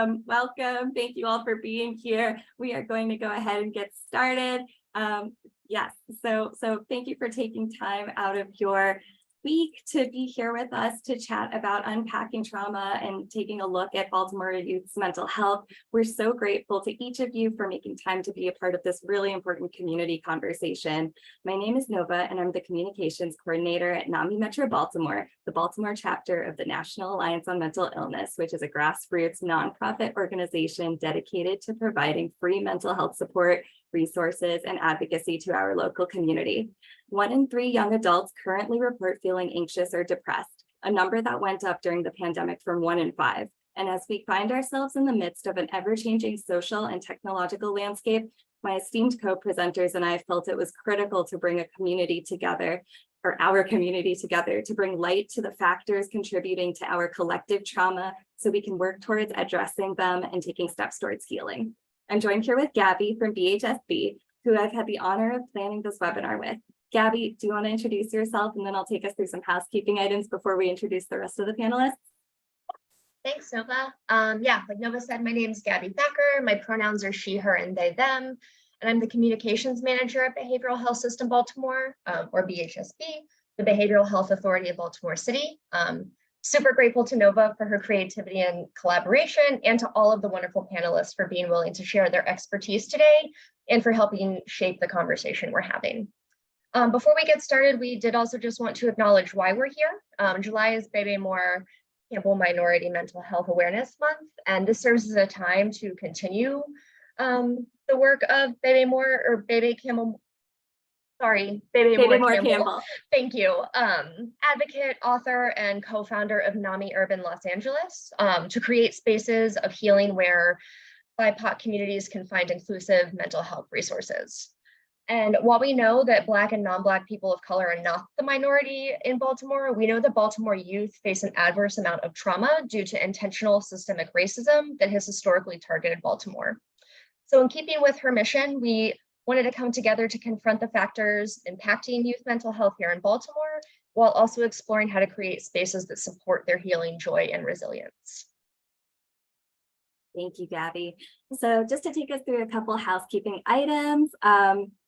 Welcome. Thank you all for being here. We are going to go ahead and get started. Yes, so thank you for taking time out of your week to be here with us to chat about unpacking trauma and taking a look at Baltimore youth's mental health. We're so grateful to each of you for making time to be a part of this really important community conversation. My name is Nova, and I'm the Communications Coordinator at NAMI Metro Baltimore, the Baltimore chapter of the National Alliance on Mental Illness, which is a grassroots nonprofit organization dedicated to providing free mental health support, resources, and advocacy to our local community. 1 in 3 young adults currently report feeling anxious or depressed, a number that went up during the pandemic from 1 in 5. And as we find ourselves in the midst of an ever-changing social and technological landscape, my esteemed co-presenters and I felt it was critical to bring a community together, or our community together, to bring light to the factors contributing to our collective trauma so we can work towards addressing them and taking steps towards healing. I'm joined here with Gabby from BHSB, who I've had the honor of planning this webinar with. Gabby, do you want to introduce yourself, and then I'll take us through some housekeeping items before we introduce the rest of the panelists? Thanks, Nova. Yeah, like Nova said, my name is Gabby Becker. My pronouns are she, her, and they, them. And I'm the communications manager at Behavioral Health System Baltimore, or BHSB, the Behavioral Health Authority of Baltimore City. Super grateful to Nova for her creativity and collaboration, and to all of the wonderful panelists for being willing to share their expertise today and for helping shape the conversation we're having. Before we get started, we did also just want to acknowledge why we're here. July is Bebe Campbell Minority Mental Health Awareness Month, and this serves as a time to continue the work of Bebe Campbell. Thank you. Advocate, author, and co-founder of NAMI Urban Los Angeles, to create spaces of healing where BIPOC communities can find inclusive mental health resources. And while we know that Black and non-Black people of color are not the minority in Baltimore, we know that Baltimore youth face an adverse amount of trauma due to intentional systemic racism that has historically targeted Baltimore. So in keeping with her mission, we wanted to come together to confront the factors impacting youth mental health here in Baltimore, while also exploring how to create spaces that support their healing, joy, and resilience. Thank you, Gabby. So just to take us through a couple housekeeping items,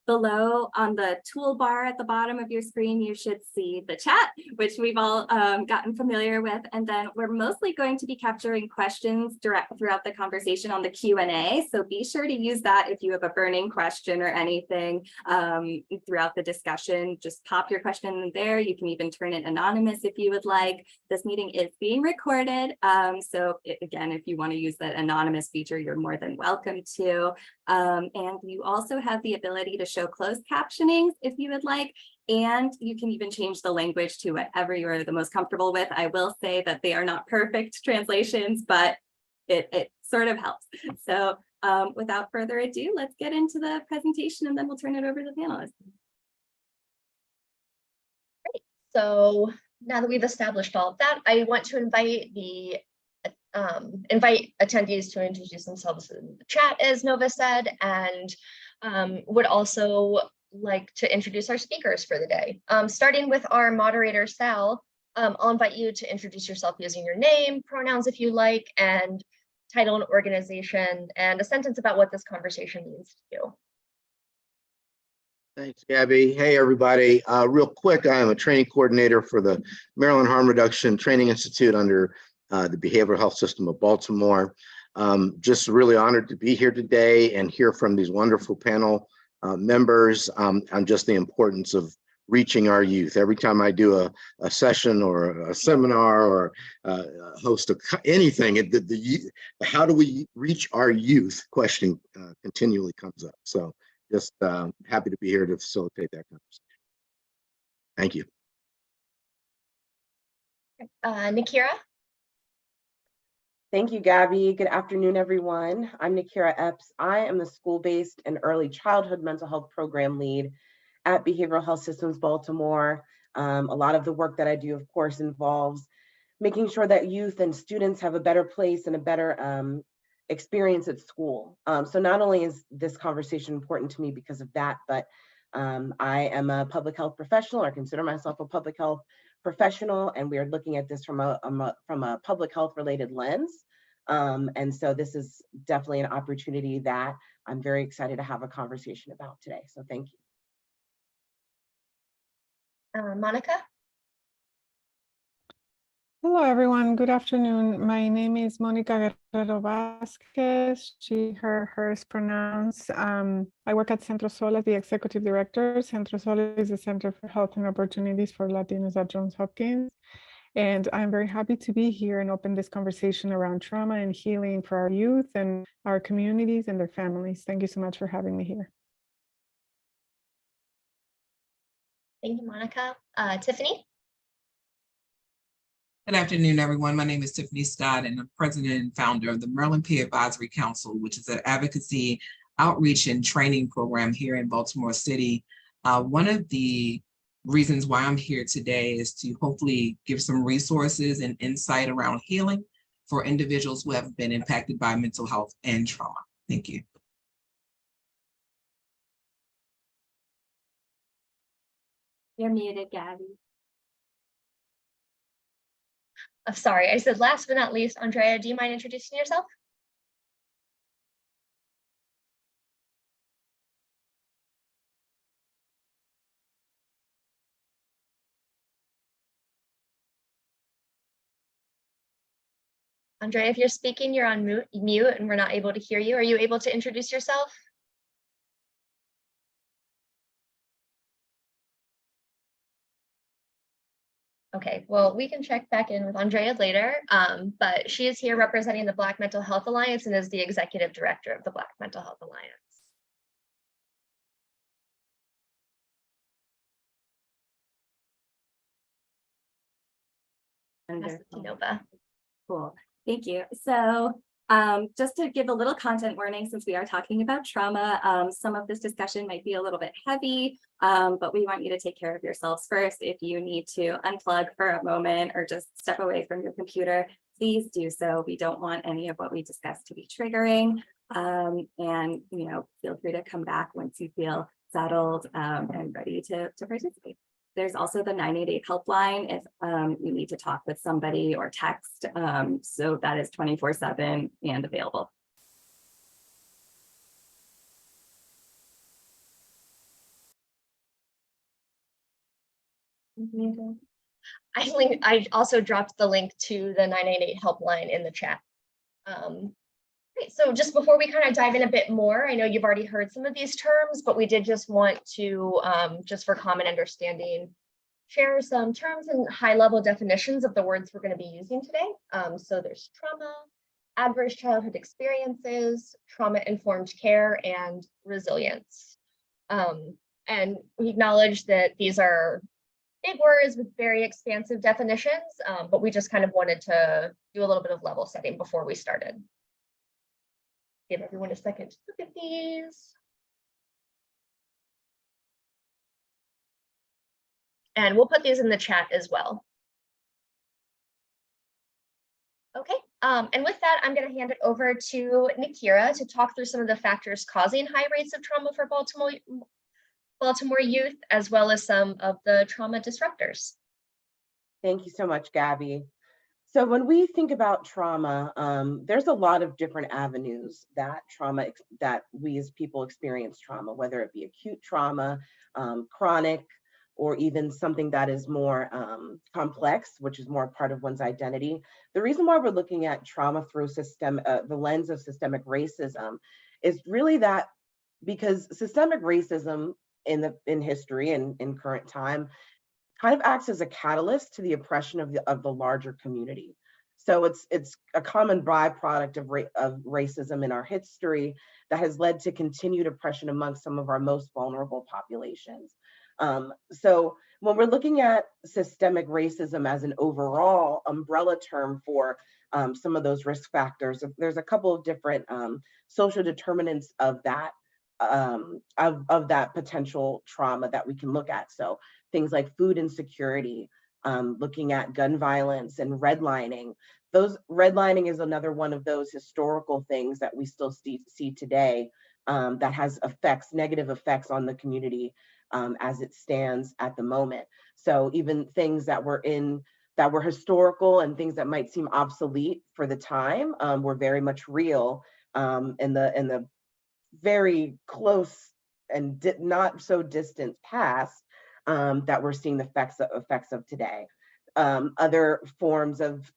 below on the toolbar at the bottom of your screen, you should see the chat, which we've all gotten familiar with. And then we're mostly going to be capturing questions throughout the conversation on the Q&A. So be sure to use that if you have a burning question or anything throughout the discussion. Just pop your question in there. You can even turn it anonymous if you would like. This meeting is being recorded. So again, if you want to use that anonymous feature, you're more than welcome to. And you also have the ability to show closed captionings if you would like, and you can even change the language to whatever you're the most comfortable with. I will say that they are not perfect translations, but it sort of helps. So without further ado, let's get into the presentation, and then we'll turn it over to the panelists. Great. So now that we've established all of that, I want to invite attendees to introduce themselves in the chat, as Nova said, and would also like to introduce our speakers for the day. Starting with our moderator, Sal, I'll invite you to introduce yourself using your name, pronouns if you like, and title and organization, and a sentence about what this conversation means to you. Thanks, Gabby. Hey, everybody. Real quick, I am a training coordinator for the Maryland Harm Reduction Training Institute under the Behavioral Health System of Baltimore. Just really honored to be here today and hear from these wonderful panel members on just the importance of reaching our youth. Every time I do a session or a seminar or host anything, how do we reach our youth question continually comes up. So just happy to be here to facilitate that conversation. Thank you. Nakira. Thank you, Gabby. Good afternoon, everyone. I'm Nakira Epps. I am the school-based and early childhood mental health program lead at Behavioral Health Systems Baltimore. A lot of the work that I do, of course, involves making sure that youth and students have a better place and a better experience at school. So not only is this conversation important to me because of that, but I am a public health professional, or consider myself a public health professional, and we are looking at this from a public health related lens. And so this is definitely an opportunity that I'm very excited to have a conversation about today. So thank you. Monica? Hello, everyone. Good afternoon. My name is Monica Guerrero Vasquez. She, her, hers pronouns. I work at Centro Sol as the executive director. Centro Sol is the Center for Health and Opportunities for Latinos at Johns Hopkins. And I'm very happy to be here and open this conversation around trauma and healing for our youth and our communities and their families. Thank you so much for having me here. Thank you, Monica. Tiffany? Good afternoon, everyone. My name is Tiffany Scott, and I'm president and founder of the Maryland Peer Advisory Council, which is an advocacy, outreach, and training program here in Baltimore City. One of the reasons why I'm here today is to hopefully give some resources and insight around healing for individuals who have been impacted by mental health and trauma. Thank you. You're muted, Gabby. Sorry, I said last but not least, Andrea, do you mind introducing yourself? Andrea, if you're speaking, you're on mute and we're not able to hear you. Are you able to introduce yourself? Okay, well, we can check back in with Andrea later, but she is here representing the Black Mental Health Alliance and is the executive director of the Black Mental Health Alliance. Nova. Cool, thank you. So just to give a little content warning, since we are talking about trauma, some of this discussion might be a little bit heavy, but we want you to take care of yourselves first. If you need to unplug for a moment or just step away from your computer, please do so. We don't want any of what we discussed to be triggering. And feel free to come back once you feel settled and ready to participate. There's also the 988 helpline if you need to talk with somebody or text. So that is 24/7 and available. I also dropped the link to the 988 helpline in the chat. Great. So just before we kind of dive in a bit more, I know you've already heard some of these terms, but we did just want to, just for common understanding, share some terms and high-level definitions of the words we're going to be using today. So there's trauma, adverse childhood experiences, trauma-informed care, and resilience. And we acknowledge that these are big words with very expansive definitions, but we just kind of wanted to do a little bit of level setting before we started. Give everyone a second to look at these. And we'll put these in the chat as well. Okay, and with that, I'm going to hand it over to Nikira to talk through some of the factors causing high rates of trauma for Baltimore youth, as well as some of the trauma disruptors. Thank you so much, Gabby. So when we think about trauma, there's a lot of different avenues that we as people experience trauma, whether it be acute trauma, chronic, or even something that is more complex, which is more part of one's identity. The reason why we're looking at trauma through the lens of systemic racism is really that because systemic racism in history and in current time kind of acts as a catalyst to the oppression of the larger community. So it's a common byproduct of racism in our history that has led to continued oppression amongst some of our most vulnerable populations. So when we're looking at systemic racism as an overall umbrella term for some of those risk factors, there's a couple of different social determinants of that potential trauma that we can look at. So things like food insecurity, looking at gun violence and redlining. Redlining is another one of those historical things that we still see today that has negative effects on the community as it stands at the moment. So even things that that were historical and things that might seem obsolete for the time were very much real in the very close and not so distant past that we're seeing the effects of today. Other forms of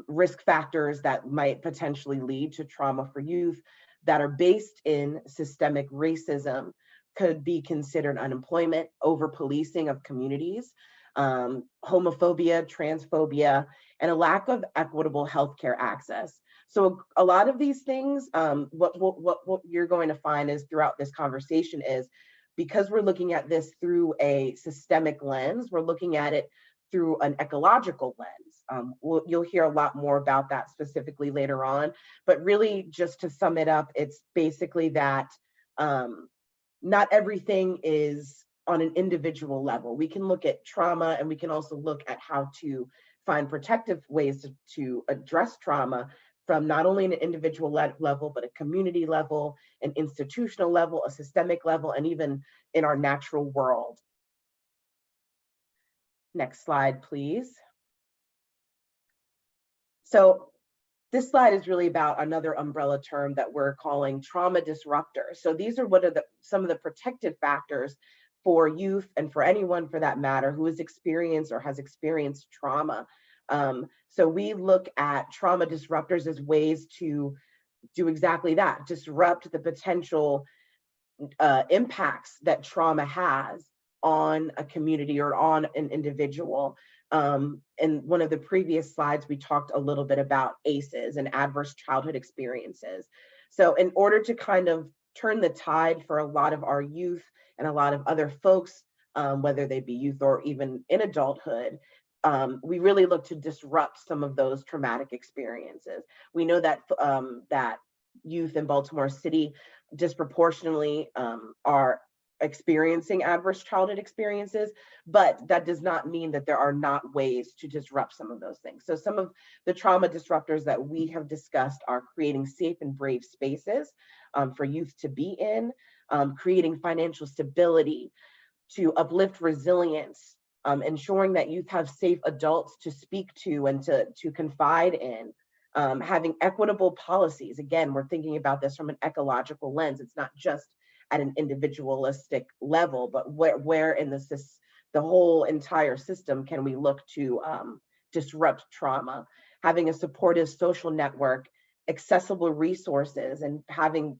risk factors that might potentially lead to trauma for youth that are based in systemic racism could be considered unemployment, over-policing of communities, homophobia, transphobia, and a lack of equitable healthcare access. So a lot of these things, what you're going to find is throughout this conversation is, because we're looking at this through a systemic lens, we're looking at it through an ecological lens. You'll hear a lot more about that specifically later on, but really just to sum it up, it's basically that not everything is on an individual level. We can look at trauma, and we can also look at how to find protective ways to address trauma from not only an individual level, but a community level, an institutional level, a systemic level, and even in our natural world. Next slide, please. So this slide is really about another umbrella term that we're calling trauma disruptors. So these are some of the protective factors for youth, and for anyone for that matter, who has experienced or has experienced trauma. So we look at trauma disruptors as ways to do exactly that, disrupt the potential impacts that trauma has on a community or on an individual. In one of the previous slides, we talked a little bit about ACEs and adverse childhood experiences. So in order to kind of turn the tide for a lot of our youth and a lot of other folks, whether they be youth or even in adulthood, we really look to disrupt some of those traumatic experiences. We know that that youth in Baltimore City disproportionately are experiencing adverse childhood experiences, but that does not mean that there are not ways to disrupt some of those things. So some of the trauma disruptors that we have discussed are creating safe and brave spaces for youth to be in, creating financial stability, to uplift resilience, ensuring that youth have safe adults to speak to and to confide in, having equitable policies. Again, we're thinking about this from an ecological lens. It's not just at an individualistic level, but where in the whole entire system can we look to disrupt trauma, having a supportive social network, accessible resources, and having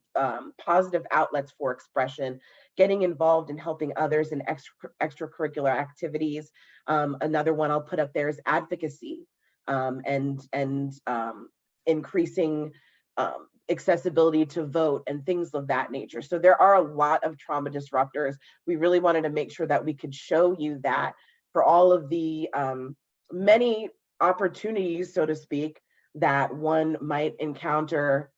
positive outlets for expression, getting involved in helping others in extracurricular activities. Another one I'll put up there is advocacy, and increasing accessibility to vote and things of that nature. So there are a lot of trauma disruptors. We really wanted to make sure that we could show you that for all of the many opportunities, so to speak, that one might encounter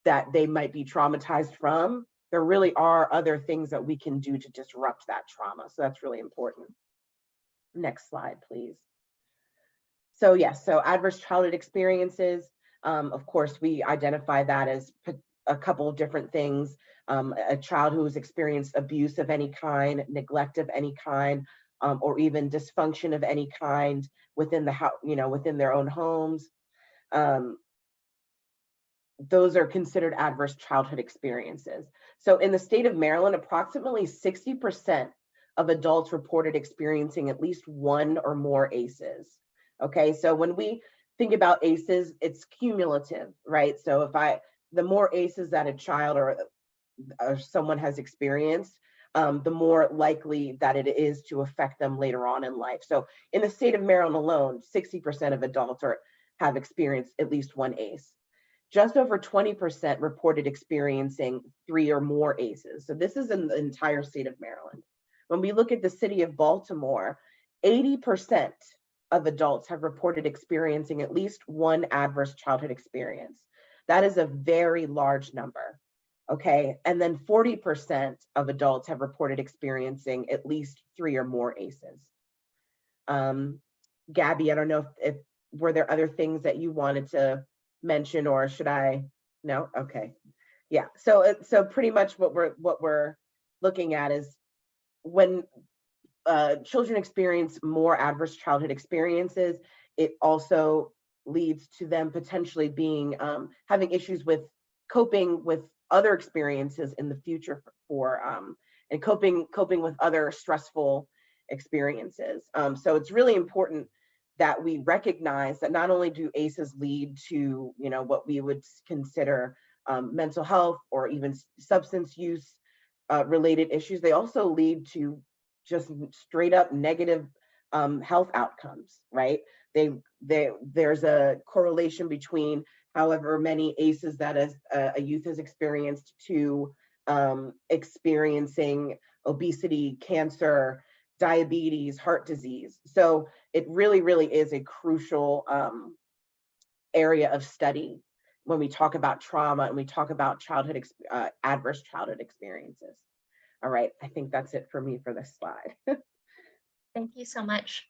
that they might be traumatized from, there really are other things that we can do to disrupt that trauma. So that's really important. Next slide, please. So yes, so adverse childhood experiences, of course, we identify that as a couple of different things. A child who has experienced abuse of any kind, neglect of any kind, or even dysfunction of any kind within the house, within their own homes. Those are considered adverse childhood experiences. So in the state of Maryland, approximately 60% of adults reported experiencing at least one or more ACEs. Okay, so when we think about ACEs, it's cumulative, right? So the more ACEs that a child or someone has experienced, the more likely that it is to affect them later on in life. So in the state of Maryland alone, 60% of adults have experienced at least one ACE. Just over 20% reported experiencing 3 or more ACEs. So this is in the entire state of Maryland. When we look at the city of Baltimore, 80% of adults have reported experiencing at least one adverse childhood experience. That is a very large number, okay? And then 40% of adults have reported experiencing at least 3 or more ACEs. Gabby, I don't know if were there other things that you wanted to mention, or should I? No? Okay. Yeah, so pretty much what we're looking at is when children experience more adverse childhood experiences, it also leads to them potentially being having issues with coping with other experiences in the future and coping with other stressful experiences. So it's really important that we recognize that not only do ACEs lead to, you know, what we would consider mental health or even substance use related issues, they also lead to just straight up negative health outcomes, right? There's a correlation between however many ACEs that a youth has experienced to experiencing obesity, cancer, diabetes, heart disease. So it really, really is a crucial area of study when we talk about trauma and we talk about childhood adverse childhood experiences. All right, I think that's it for me for this slide. Thank you so much.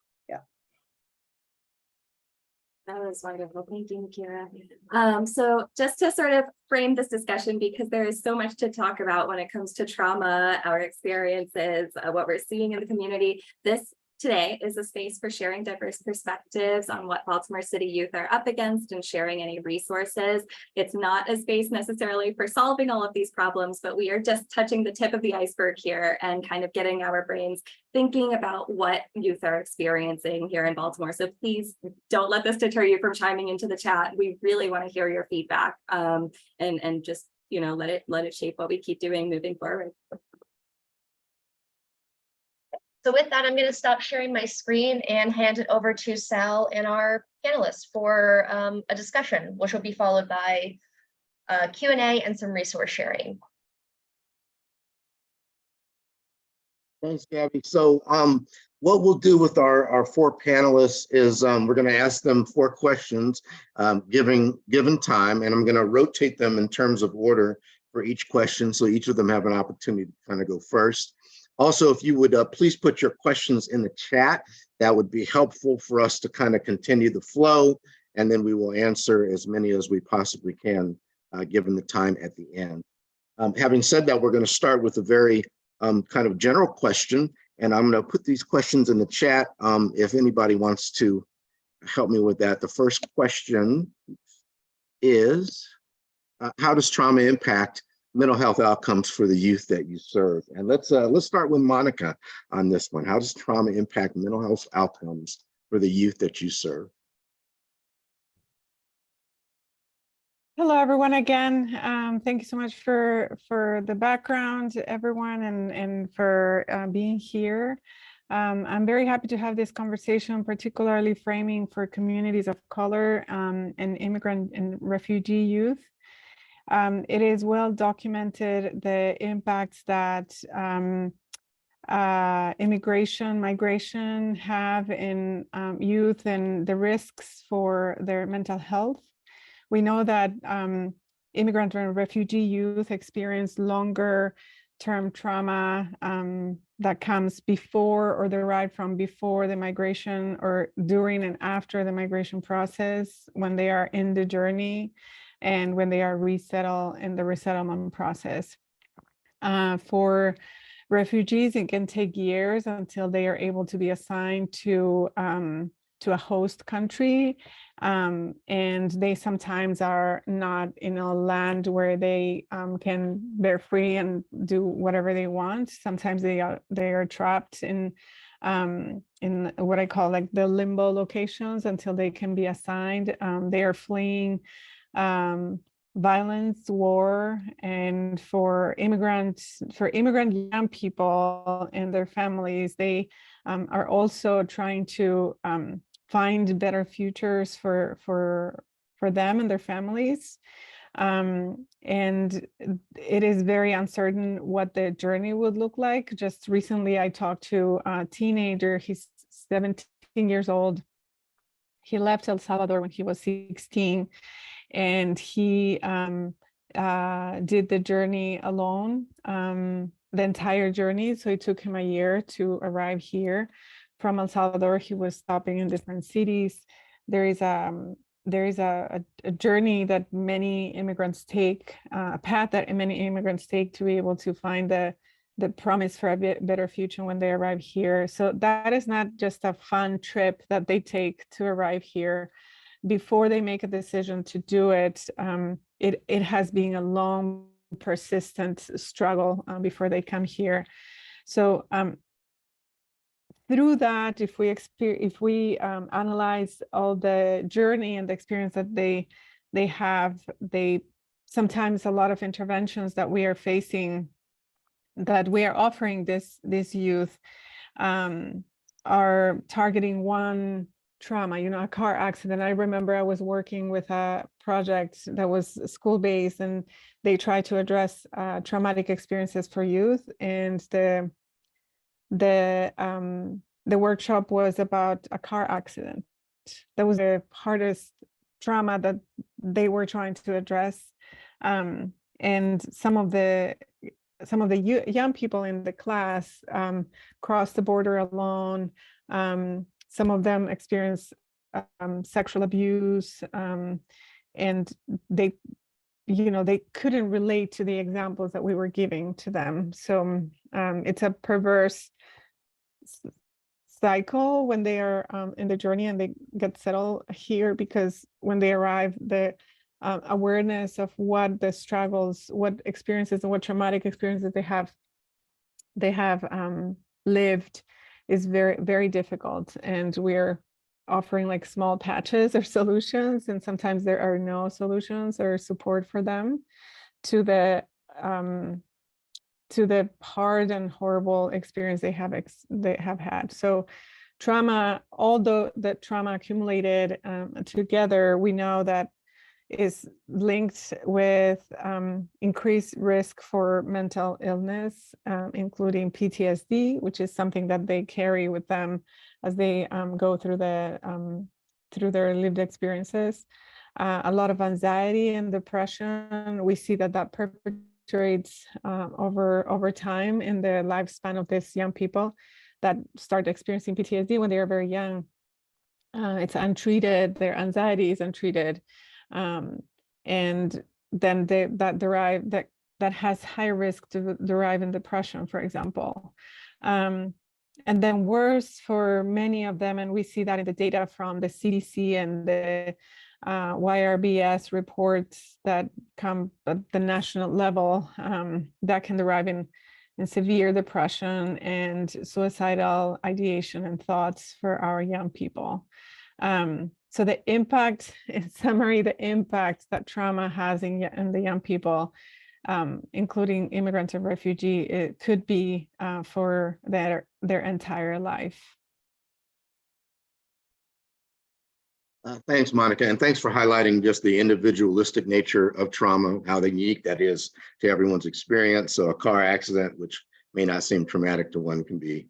That was wonderful. Thank you, Kira. So just to sort of frame this discussion, because there is so much to talk about when it comes to trauma, our experiences, what we're seeing in the community, this today is a space for sharing diverse perspectives on what Baltimore City youth are up against and sharing any resources. It's not a space necessarily for solving all of these problems, but we are just touching the tip of the iceberg here and kind of getting our brains thinking about what youth are experiencing here in Baltimore. So please don't let this deter you from chiming into the chat. We really want to hear your feedback and just, you know, let it shape what we keep doing moving forward. So with that, I'm going to stop sharing my screen and hand it over to Sal and our panelists for a discussion, which will be followed by Q&A and some resource sharing. Thanks, Gabby. So what we'll do with our four panelists is we're going to ask them 4 questions given time, and I'm going to rotate them in terms of order for each question, so each of them have an opportunity to kind of go first. Also, if you would please put your questions in the chat, that would be helpful for us to kind of continue the flow, and then we will answer as many as we possibly can given the time at the end. Having said that, we're going to start with a very kind of general question, and I'm going to put these questions in the chat if anybody wants to help me with that. The first question is, how does trauma impact mental health outcomes for the youth that you serve? And let's start with Monica on this one. How does trauma impact mental health outcomes for the youth that you serve? Hello, everyone. Again, thank you so much for the background, everyone, and for being here. I'm very happy to have this conversation, particularly framing for communities of color and immigrant and refugee youth. It is well documented the impacts that migration have in youth and the risks for their mental health. We know that immigrant and refugee youth experience longer term trauma that comes before or derived from before the migration or during and after the migration process, when they are in the journey and when they are resettled in the resettlement process. For refugees, it can take years until they are able to be assigned to a host country, and they sometimes are not in a land where they they're free and do whatever they want. Sometimes they are trapped in what I call like the limbo locations until they can be assigned. They are fleeing violence, war, and for immigrant young people and their families, they are also trying to find better futures for them and their families. And it is very uncertain what the journey would look like. Just recently, I talked to a teenager. He's 17 years old. He left El Salvador when he was 16, and he did the journey alone, the entire journey. So it took him a year to arrive here. From El Salvador, he was stopping in different cities. There is a journey that many immigrants take, a path that many immigrants take to be able to find the the promise for a better future when they arrive here. So that is not just a fun trip that they take to arrive here. Before they make a decision to do it, it has been a long, persistent struggle before they come here. So through that, if we analyze all the journey and the experience that they have, sometimes a lot of interventions that we are facing, that we are offering this youth, are targeting one trauma, a car accident. I remember I was working with a project that was school-based, and they tried to address traumatic experiences for youth, and the workshop was about a car accident. That was the hardest trauma that they were trying to address, and some of the young people in the class crossed the border alone. Some of them experienced sexual abuse, and they couldn't relate to the examples that we were giving to them. So it's a perverse cycle when they are in the journey and they get settled here, because when they arrive, the awareness of what the struggles, what experiences and what traumatic experiences they have lived is very, very difficult. And we're offering like small patches or solutions, and sometimes there are no solutions or support for them to the hard and horrible experience they have had. So trauma, although the trauma accumulated together, we know that is linked with increased risk for mental illness, including PTSD, which is something that they carry with them as they go through through their lived experiences. A lot of anxiety and depression. We see that perpetuates over time in the lifespan of these young people that start experiencing PTSD when they are very young. It's untreated. Their anxiety is untreated. And then that has high risk to derive in depression, for example. And then worse for many of them, and we see that in the data from the CDC and the YRBS reports that come at the national level, that can derive in severe depression and suicidal ideation and thoughts for our young people. So the impact, in summary, the impact that trauma has in the young people, including immigrants and refugees, it could be for their entire life. Thanks, Monica, and thanks for highlighting just the individualistic nature of trauma, how unique that is to everyone's experience. So a car accident, which may not seem traumatic to one, can be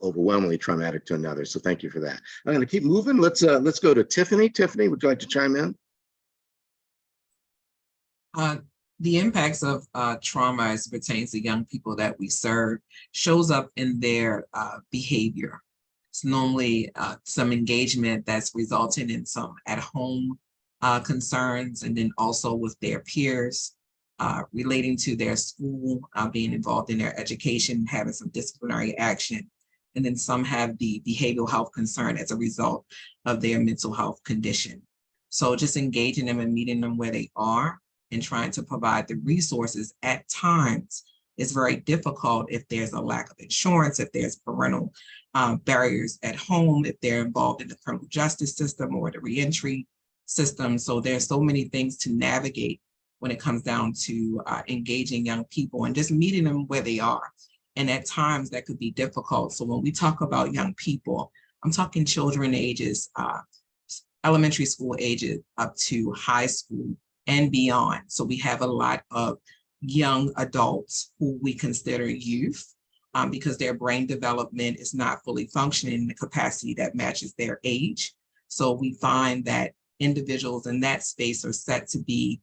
overwhelmingly traumatic to another. So thank you for that. I'm going to keep moving. Let's go to Tiffany. Tiffany, would you like to chime in? The impacts of trauma as it pertains to young people that we serve shows up in their behavior. It's normally some engagement that's resulting in some at-home concerns, and then also with their peers, relating to their school, being involved in their education, having some disciplinary action. And then some have the behavioral health concern as a result of their mental health condition. So just engaging them and meeting them where they are and trying to provide the resources at times is very difficult if there's a lack of insurance, if there's parental barriers at home, if they're involved in the criminal justice system or the reentry system. So there's so many things to navigate when it comes down to engaging young people and just meeting them where they are. And at times that could be difficult. So when we talk about young people, I'm talking children ages, elementary school ages up to high school and beyond. So we have a lot of young adults who we consider youth because their brain development is not fully functioning in the capacity that matches their age. So we find that individuals in that space are set to be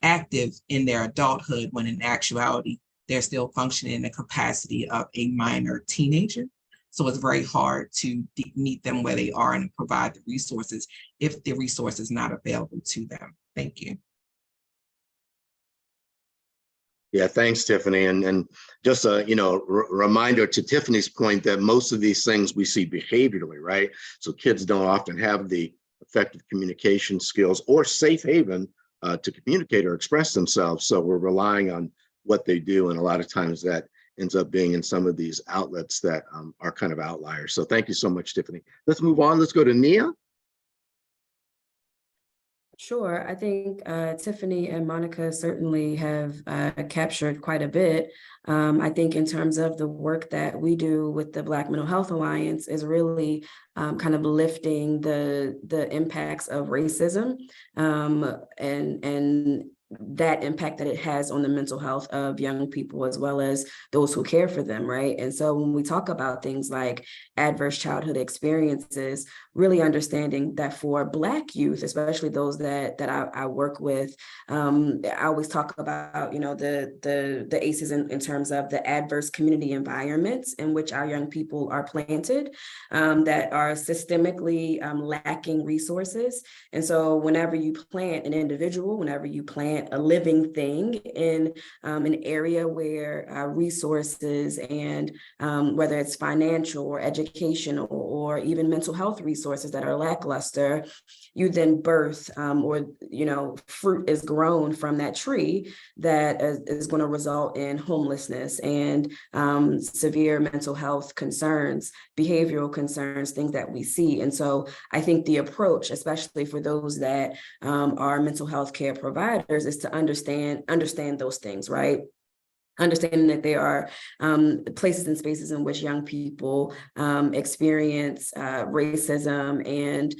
active in their adulthood when in actuality, they're still functioning in the capacity of a minor teenager. So it's very hard to meet them where they are and provide the resources if the resource is not available to them. Thank you. Yeah, thanks, Tiffany. And just a reminder to Tiffany's point that most of these things we see behaviorally, right? So kids don't often have the effective communication skills or safe haven to communicate or express themselves. So we're relying on what they do, and a lot of times that ends up being in some of these outlets that are kind of outliers. So thank you so much, Tiffany. Let's move on. Let's go to Nia. Sure. I think Tiffany and Monica certainly have captured quite a bit. I think in terms of the work that we do with the Black Mental Health Alliance is really kind of lifting the impacts of racism and that impact that it has on the mental health of young people as well as those who care for them, right? And so when we talk about things like adverse childhood experiences, really understanding that for Black youth, especially those that I work with, I always talk about, the ACEs in terms of the adverse community environments in which our young people are planted, that are systemically lacking resources. And so whenever you plant an individual, whenever you plant a living thing in an area where resources and whether it's financial or educational or even mental health resources that are lackluster, you then birth fruit is grown from that tree that is going to result in homelessness and severe mental health concerns, behavioral concerns, things that we see. And so I think the approach, especially for those that are mental health care providers, is to understand those things, right? Understanding that there are places and spaces in which young people experience racism and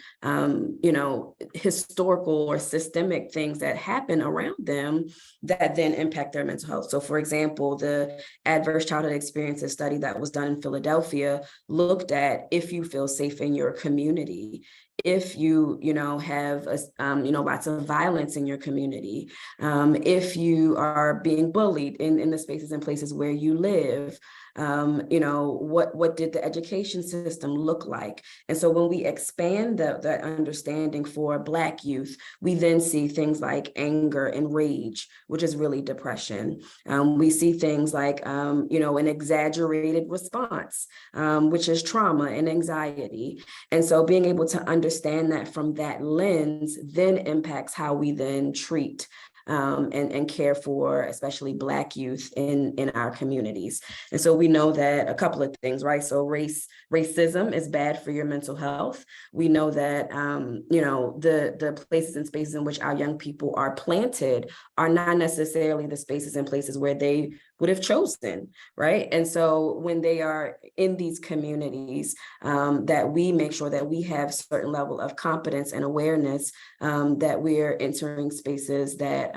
historical or systemic things that happen around them that then impact their mental health. So for example, the adverse childhood experiences study that was done in Philadelphia looked at if you feel safe in your community, if you have lots of violence in your community, if you are being bullied in the spaces and places where you live, what did the education system look like? And so when we expand that understanding for Black youth, we then see things like anger and rage, which is really depression. We see things like an exaggerated response, which is trauma and anxiety. And so being able to understand that from that lens then impacts how we then treat and care for especially Black youth in our communities. And so we know that a couple of things, right? So racism is bad for your mental health. We know that the places and spaces in which our young people are planted are not necessarily the spaces and places where they would have chosen, right? And so when they are in these communities, that we make sure that we have certain level of competence and awareness that we're entering spaces that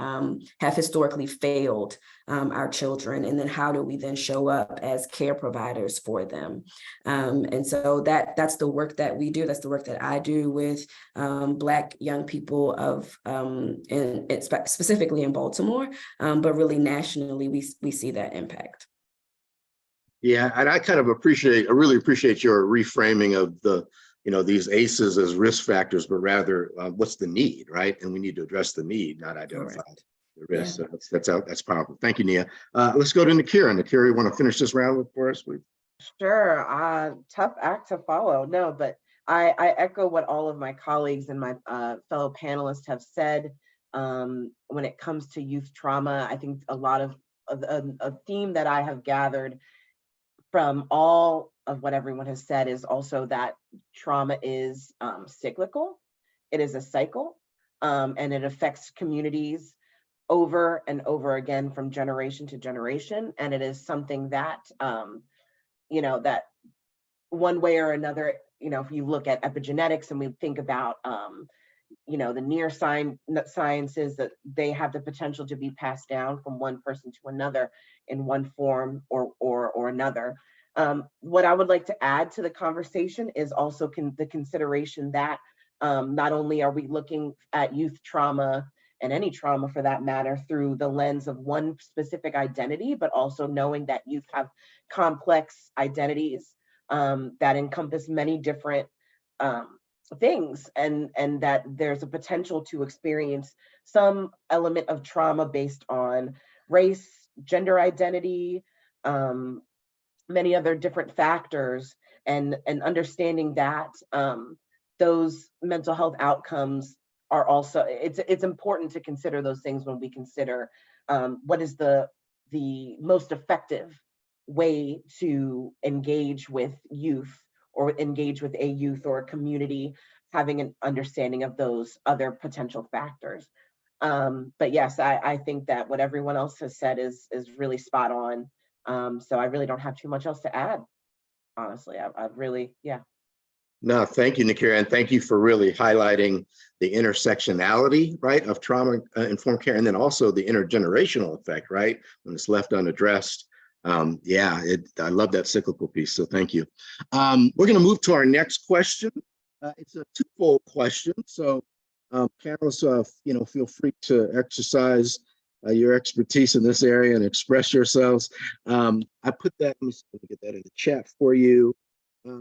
have historically failed our children, and then how do we then show up as care providers for them? And so that's the work that we do. That's the work that I do with Black young people specifically in Baltimore, but really nationally, we see that impact. Yeah, and I really appreciate your reframing of these ACEs as risk factors, but rather what's the need, right? And we need to address the need, not identify the risk. Yeah. So that's powerful. Thank you, Nia. Let's go to Nakira. Nakira, you want to finish this round for us, please? Sure. Tough act to follow. No, but I echo what all of my colleagues and my fellow panelists have said when it comes to youth trauma. I think a lot of a theme that I have gathered from all of what everyone has said is also that trauma is cyclical. It is a cycle, and it affects communities over and over again from generation to generation. And it is something that, that one way or another, if you look at epigenetics and we think about, the near sciences, that they have the potential to be passed down from one person to another in one form or another. What I would like to add to the conversation is also the consideration that not only are we looking at youth trauma and any trauma for that matter through the lens of one specific identity, but also knowing that youth have complex identities that encompass many different things, and that there's a potential to experience some element of trauma based on race, gender identity, many other different factors, and understanding that those mental health outcomes are also, it's important to consider those things when we consider what is the most effective way to engage with youth, or engage with a youth or a community, having an understanding of those other potential factors. But yes, I think that what everyone else has said is really spot on. So I really don't have too much else to add, honestly. I've really, yeah. No, thank you, Nakira, and thank you for really highlighting the intersectionality, right, of trauma-informed care, and then also the intergenerational effect, right, when it's left unaddressed. Yeah, I love that cyclical piece, so thank you. We're going to move to our next question. It's a twofold question, so panelists, feel free to exercise your expertise in this area and express yourselves. I put that, let me get that in the chat for you.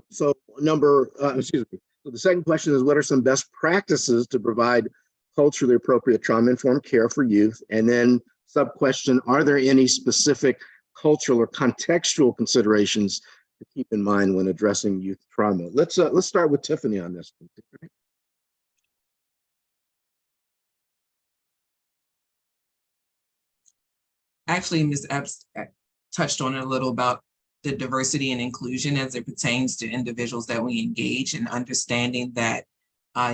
So the second question is, what are some best practices to provide culturally appropriate trauma-informed care for youth? And then sub-question, are there any specific cultural or contextual considerations to keep in mind when addressing youth trauma? Let's start with Tiffany on this one. Actually, Ms. Epps touched on it a little about the diversity and inclusion as it pertains to individuals that we engage, and understanding that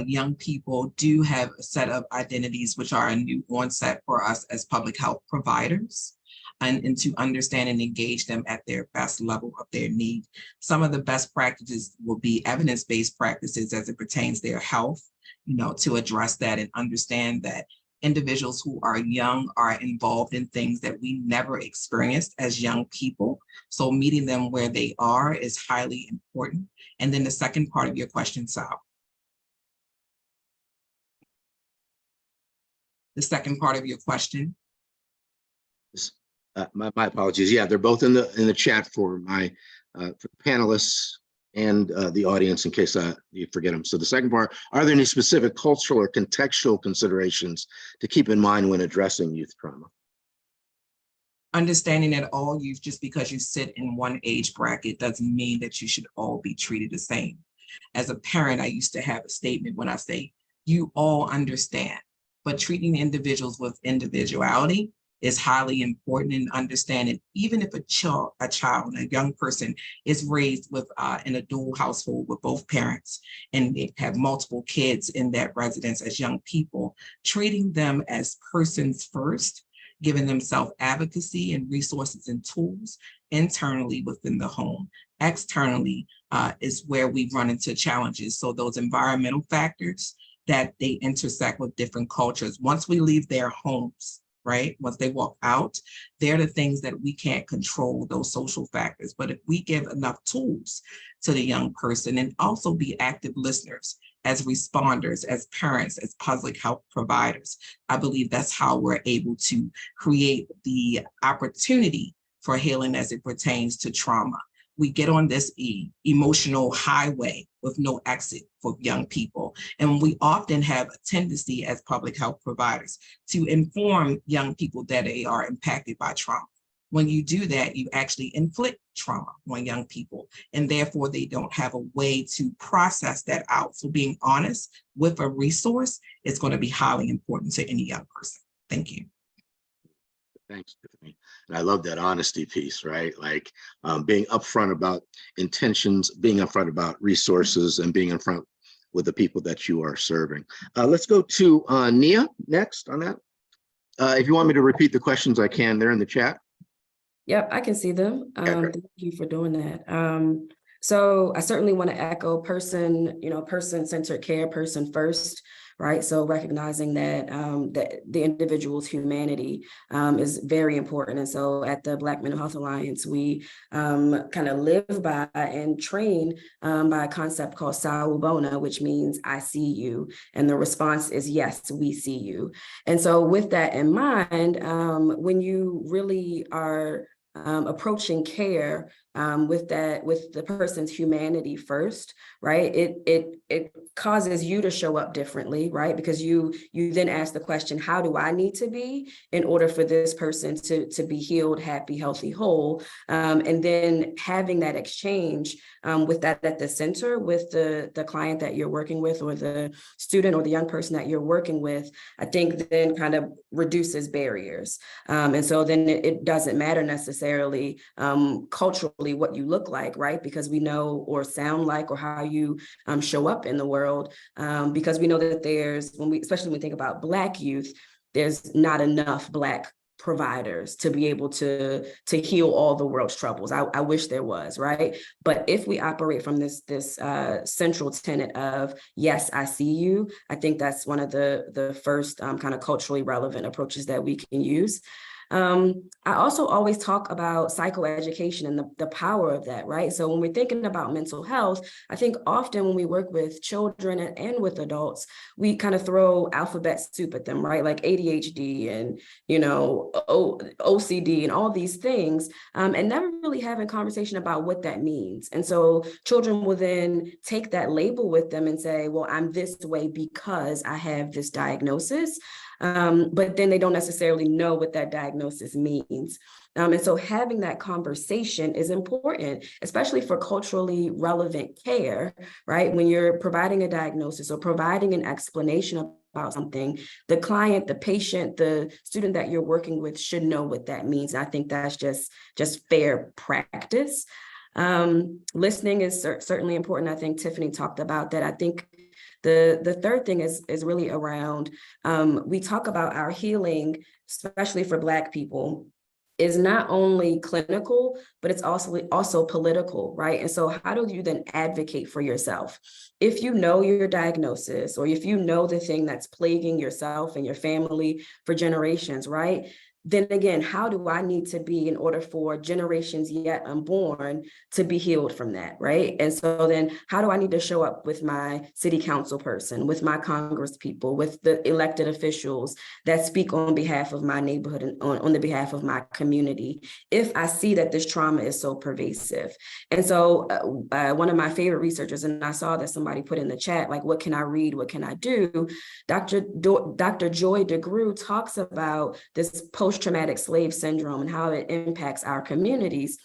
young people do have a set of identities which are a new onset for us as public health providers, and to understand and engage them at their best level of their need. Some of the best practices will be evidence-based practices as it pertains to their health, to address that and understand that individuals who are young are involved in things that we never experienced as young people. So meeting them where they are is highly important. And then the second part of your question, Sal. The second part of your question. My apologies. Yeah, they're both in the chat for my for the panelists and the audience, in case you forget them. So the second part, are there any specific cultural or contextual considerations to keep in mind when addressing youth trauma? Understanding that all youth, just because you sit in one age bracket, doesn't mean that you should all be treated the same. As a parent, I used to have a statement when I say, you all understand, but treating individuals with individuality is highly important, in understanding even if a child, a young person is raised with in a dual household with both parents, and they have multiple kids in that residence as young people, treating them as persons first, giving them self-advocacy and resources and tools internally within the home. Externally is where we run into challenges. So those environmental factors that they intersect with different cultures. Once we leave their homes, right? Once they walk out, they're the things that we can't control, those social factors. But if we give enough tools to the young person, and also be active listeners, as responders, as parents, as public health providers, I believe that's how we're able to create the opportunity for healing as it pertains to trauma. We get on this emotional highway with no exit for young people. And we often have a tendency as public health providers to inform young people that they are impacted by trauma. When you do that, you actually inflict trauma on young people, and therefore they don't have a way to process that out. So being honest with a resource is going to be highly important to any young person. Thank you. Thanks, Tiffany. And I love that honesty piece, right? Like being upfront about intentions, being upfront about resources, and being upfront with the people that you are serving. Let's go to Nia next on that. If you want me to repeat the questions, I can. They're in the chat. Yep, I can see them. Thank you for doing that. So I certainly want to echo person-centered care, person first, right? So recognizing that that the individual's humanity is very important. And so at the Black Mental Health Alliance, we kind of live by and train by a concept called Sawubona, which means I see you. And the response is, yes, we see you. And so with that in mind, when you really are approaching care with the person's humanity first, right? It causes you to show up differently, right? Because you then ask the question, how do I need to be in order for this person to be healed, happy, healthy, whole? And then having that exchange with that at the center with the client that you're working with, or the student or the young person that you're working with, I think then kind of reduces barriers. And so then it doesn't matter necessarily culturally what you look like, right? Because we know, or sound like, or how you show up in the world, because we know that especially when we think about Black youth, there's not enough Black providers to be able to heal all the world's troubles. I wish there was, right? But if we operate from this central tenet of, yes, I see you, I think that's one of the first kind of culturally relevant approaches that we can use. I also always talk about psychoeducation and the power of that, right? So when we're thinking about mental health, I think often when we work with children and with adults, we kind of throw alphabet soup at them, right? Like ADHD and, OCD and all these things, and never really having conversation about what that means. And so children will then take that label with them and say, well, I'm this way because I have this diagnosis. But then they don't necessarily know what that diagnosis means. And so having that conversation is important, especially for culturally relevant care, right? When you're providing a diagnosis or providing an explanation about something, the client, the patient, the student that you're working with should know what that means. I think that's just fair practice. Listening is certainly important. I think Tiffany talked about that. I think the third thing is really around, we talk about our healing, especially for Black people, is not only clinical, but it's also political, right? And so how do you then advocate for yourself? If you know your diagnosis, or if you know the thing that's plaguing yourself and your family for generations, right? Then again, how do I need to be in order for generations yet unborn to be healed from that, right? And so then how do I need to show up with my city council person, with my Congress people, with the elected officials that speak on behalf of my neighborhood and on the behalf of my community, if I see that this trauma is so pervasive? And so one of my favorite researchers, and I saw that somebody put in the chat, like, what can I read? What can I do? Dr. Joy DeGruy talks about this post-traumatic slave syndrome and how it impacts our communities.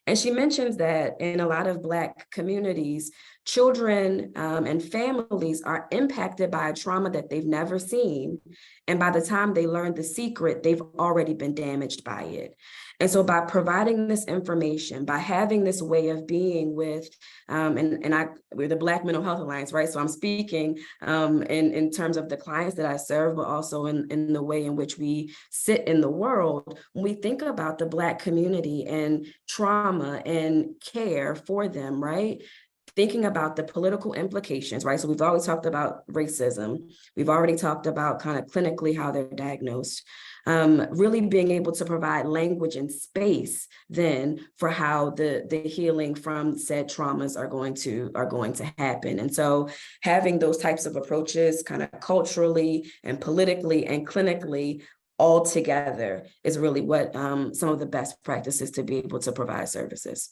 And she mentions that in a lot of Black communities, children and families are impacted by a trauma that they've never seen. And by the time they learn the secret, they've already been damaged by it. And so by providing this information, by having this way of being with, we're the Black Mental Health Alliance, right? So I'm speaking in terms of the clients that I serve, but also in the way in which we sit in the world. When we think about the Black community and trauma and care for them, right? Thinking about the political implications, right? So we've always talked about racism. We've already talked about kind of clinically how they're diagnosed. Really being able to provide language and space then for how the healing from said traumas are going to happen. And so having those types of approaches kind of culturally and politically and clinically all together is really what some of the best practices to be able to provide services.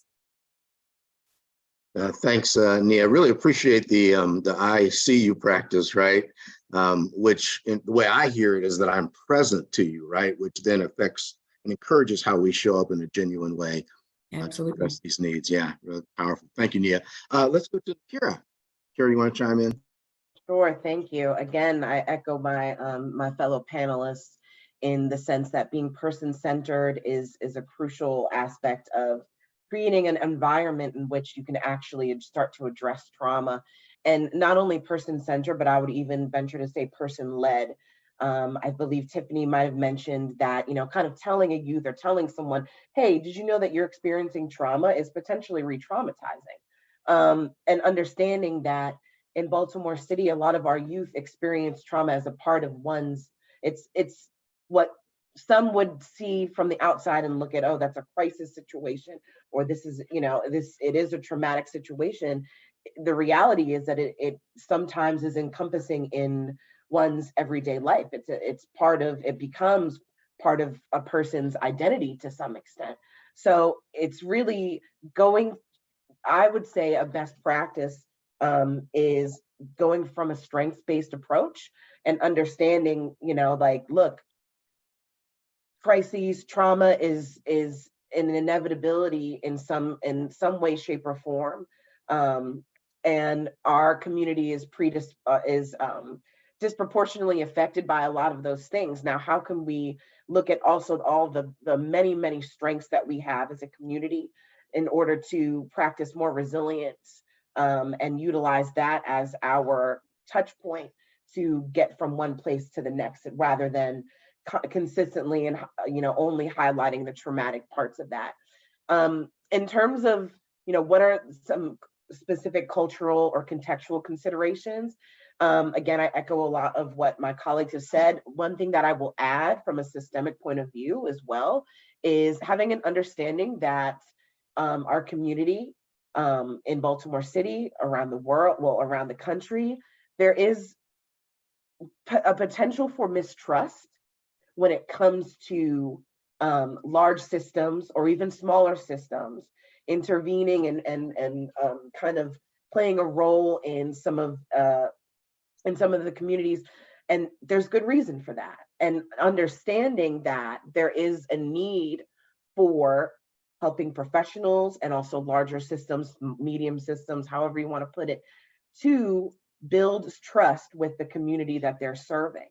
Thanks, Nia. Really appreciate the I see you practice, right? Which in the way I hear it is that I'm present to you, right? Which then affects and encourages how we show up in a genuine way to address these needs. Yeah, really powerful. Thank you, Nia. Let's go to Kira. Kira, you want to chime in? Sure, thank you. Again, I echo my my fellow panelists in the sense that being person-centered is a crucial aspect of creating an environment in which you can actually start to address trauma, and not only person-centered, but I would even venture to say person-led. I believe Tiffany might have mentioned that, kind of telling a youth or telling someone, hey, did you know that you're experiencing trauma is potentially re-traumatizing? And understanding that in Baltimore City, a lot of our youth experience trauma as a part of it's what some would see from the outside and look at, oh, that's a crisis situation, or this is, it is a traumatic situation. The reality is that it sometimes is encompassing in one's everyday life. It becomes part of a person's identity to some extent. So it's really going, I would say a best practice is going from a strengths-based approach and understanding, like, look, crises, trauma is an inevitability in some way, shape, or form. And our community is disproportionately affected by a lot of those things. Now, how can we look at also all the many, many strengths that we have as a community in order to practice more resilience and utilize that as our touch point to get from one place to the next, rather than consistently and only highlighting the traumatic parts of that. In terms of what are some specific cultural or contextual considerations, again, I echo a lot of what my colleagues have said. One thing that I will add from a systemic point of view as well is having an understanding that our community in Baltimore City, around the world, well, around the country, there is a potential for mistrust when it comes to large systems or even smaller systems intervening and kind of playing a role in some of the communities. And there's good reason for that. And understanding that there is a need for helping professionals and also larger systems, medium systems, however you want to put it, to build trust with the community that they're serving.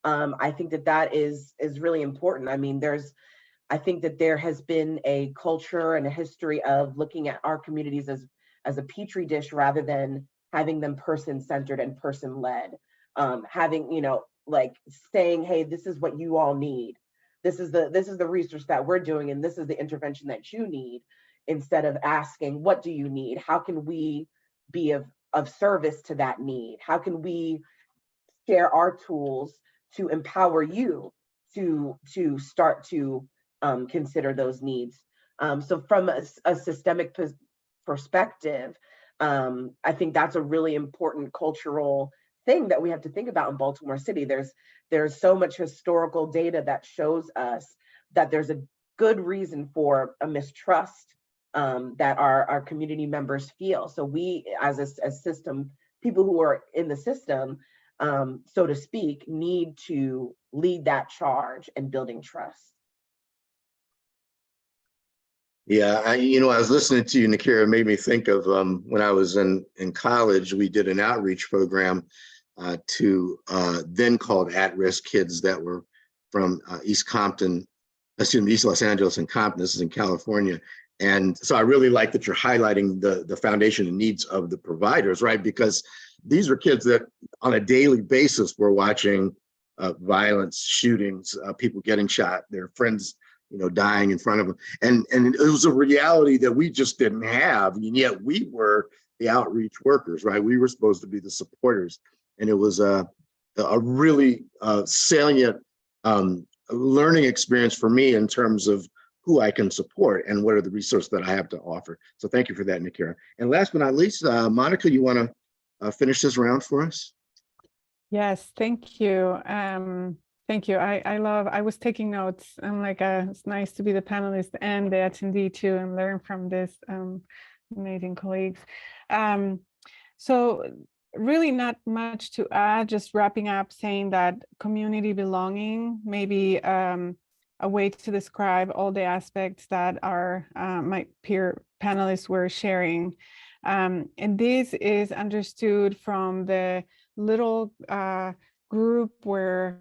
I think that is really important. I mean, I think that there has been a culture and a history of looking at our communities as a petri dish rather than having them person-centered and person-led. Having, like saying, hey, this is what you all need. This is the research that we're doing, and this is the intervention that you need, instead of asking, what do you need? How can we be of service to that need? How can we share our tools to empower you to start to consider those needs? So from a systemic perspective, I think that's a really important cultural thing that we have to think about in Baltimore City. There's so much historical data that shows us that there's a good reason for a mistrust that our community members feel. So we, as a system, people who are in the system, so to speak, need to lead that charge in building trust. Yeah, I was listening to you, Nakira. It made me think of when I was in college, we did an outreach program to then called at-risk kids that were from East Los Angeles and Compton. This is in California. And so I really like that you're highlighting the foundation and needs of the providers, right? Because these were kids that on a daily basis were watching violence, shootings, people getting shot, their friends dying in front of them. And it was a reality that we just didn't have. And yet we were the outreach workers, right? We were supposed to be the supporters. And it was a really salient learning experience for me in terms of who I can support and what are the resources that I have to offer. So thank you for that, Nakira. And last but not least, Monica, you want to finish this round for us? Yes, thank you. Thank you. I was taking notes. I'm like, it's nice to be the panelist and the attendee too, and learn from this amazing colleagues. So really not much to add, just wrapping up saying that community belonging may be a way to describe all the aspects that our my peer panelists were sharing. And this is understood from the little group where